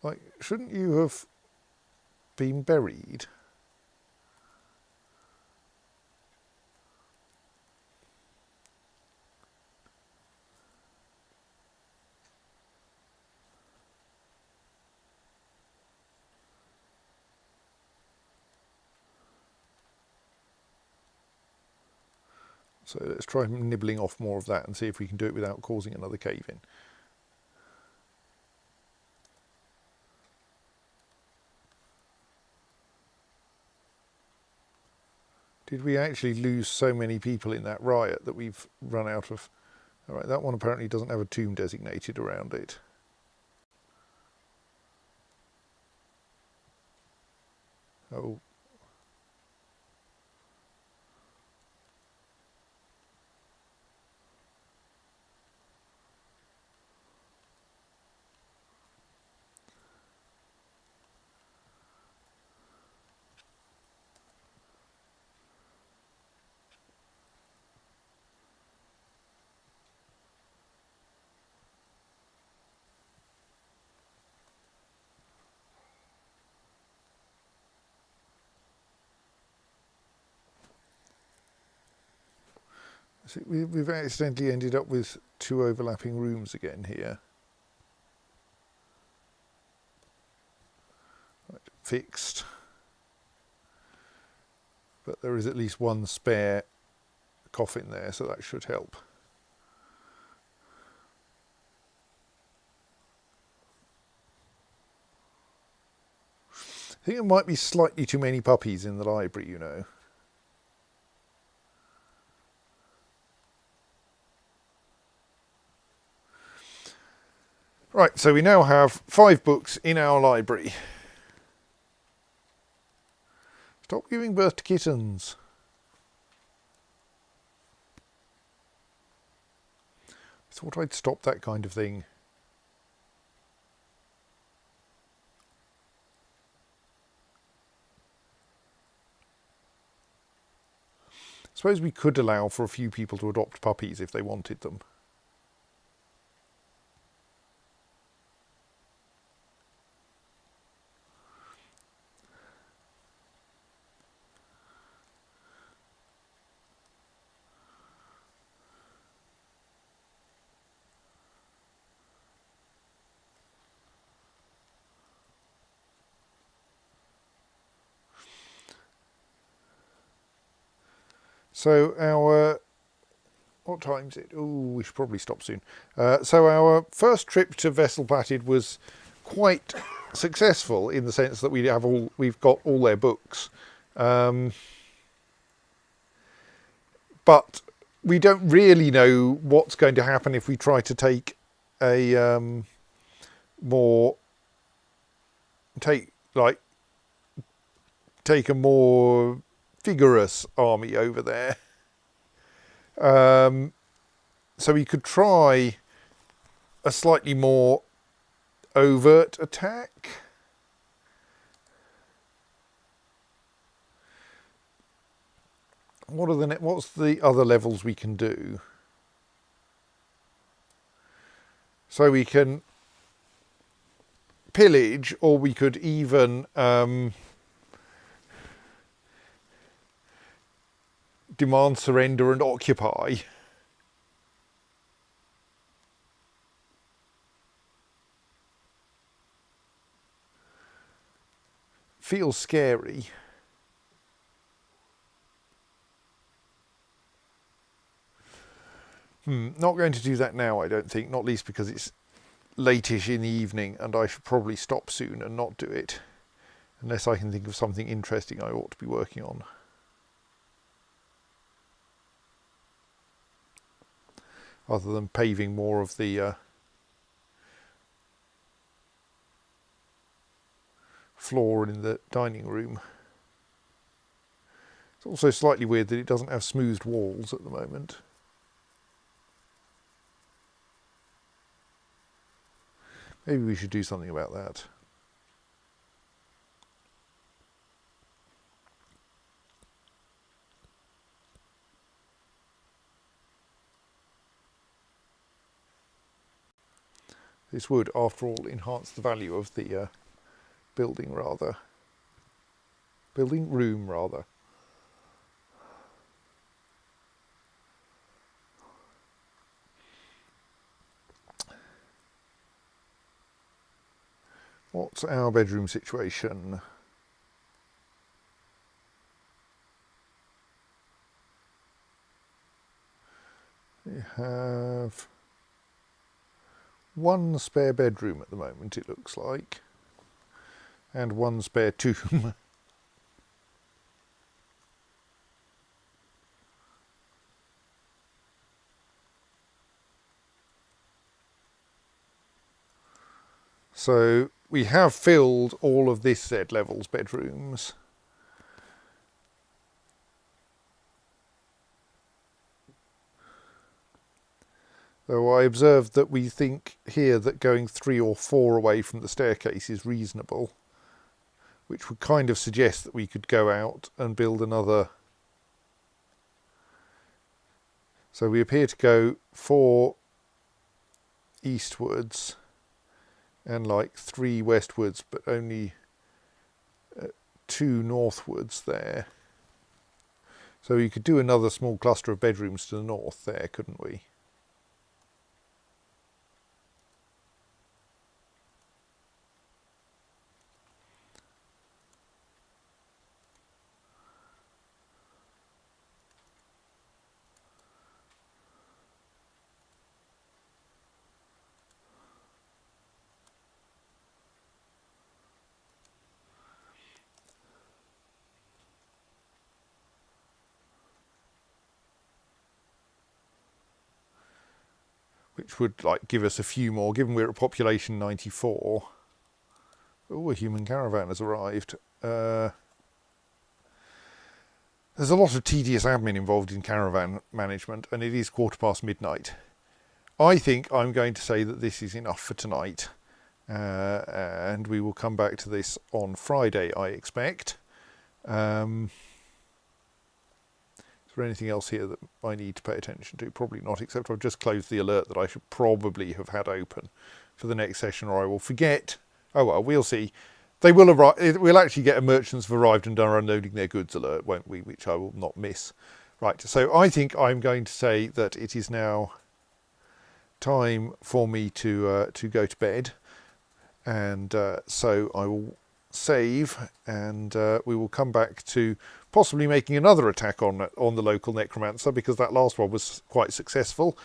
Like, shouldn't you have been buried? So let's try nibbling off more of that and see if we can do it without causing another cave-in. Did we actually lose so many people in that riot that we've run out of... Alright, that one apparently doesn't have a tomb designated around it. Oh. So we've accidentally ended up with two overlapping rooms again here. Right, fixed. But there is at least one spare coffin there, so that should help. I think there might be slightly too many puppies in the library, you know. Right, so we now have 5 books in our library. Stop giving birth to kittens. I thought I'd stop that kind of thing. I suppose we could allow for a few people to adopt puppies if they wanted them. So our, what time's it? Oh, we should probably stop soon. So our first trip to Vessel Patted was quite successful in the sense that we've got all their books, but we don't really know what's going to happen if we try to take a more take a more vigorous army over there. So we could try a slightly more overt attack. What's the other levels we can do? So we can pillage, or we could even demand surrender and occupy. Feels scary. Not going to do that now, I don't think, not least because it's late-ish in the evening and I should probably stop soon and not do it, unless I can think of something interesting I ought to be working on. Other than paving more of the floor in the dining room. It's also slightly weird that it doesn't have smoothed walls at the moment. Maybe we should do something about that. This would, after all, enhance the value of the building room rather. What's our bedroom situation? We have one spare bedroom at the moment, it looks like, and one spare tomb. So we have filled all of this Z level's bedrooms. Though I observed that we think here that going 3 or 4 away from the staircase is reasonable, which would kind of suggest that we could go out and build another. So we appear to go 4 eastwards and like 3 westwards, but only 2 northwards there. So you could do another small cluster of bedrooms to the north there, couldn't we? Which would like give us a few more, given we're at population 94. Oh, a human caravan has arrived. There's a lot of tedious admin involved in caravan management, and it is midnight. I think I'm going to say that this is enough for tonight, and we will come back to this on Friday, I expect. Is there anything else here that I need to pay attention to? Probably not, except I've just closed the alert that I should probably have had open for the next session, or I will forget. Oh well, we'll see. They will arrive. We'll actually get a merchants have arrived and are unloading their goods alert, won't we? Which I will not miss. Right, so I think I'm going to say that it is now time for me to go to bed, and so I will save, and we will come back to possibly making another attack on the local necromancer, because that last one was quite successful,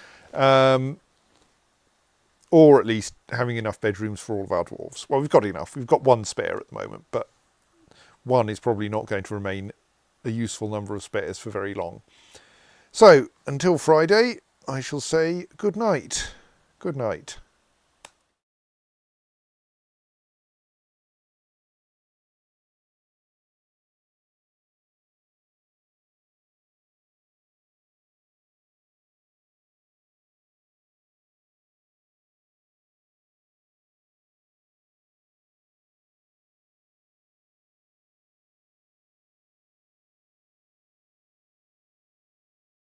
or at least having enough bedrooms for all of our dwarves. Well, we've got enough. We've got one spare at the moment, but one is probably not going to remain a useful number of spares for very long. So until Friday, I shall say good night. Good night.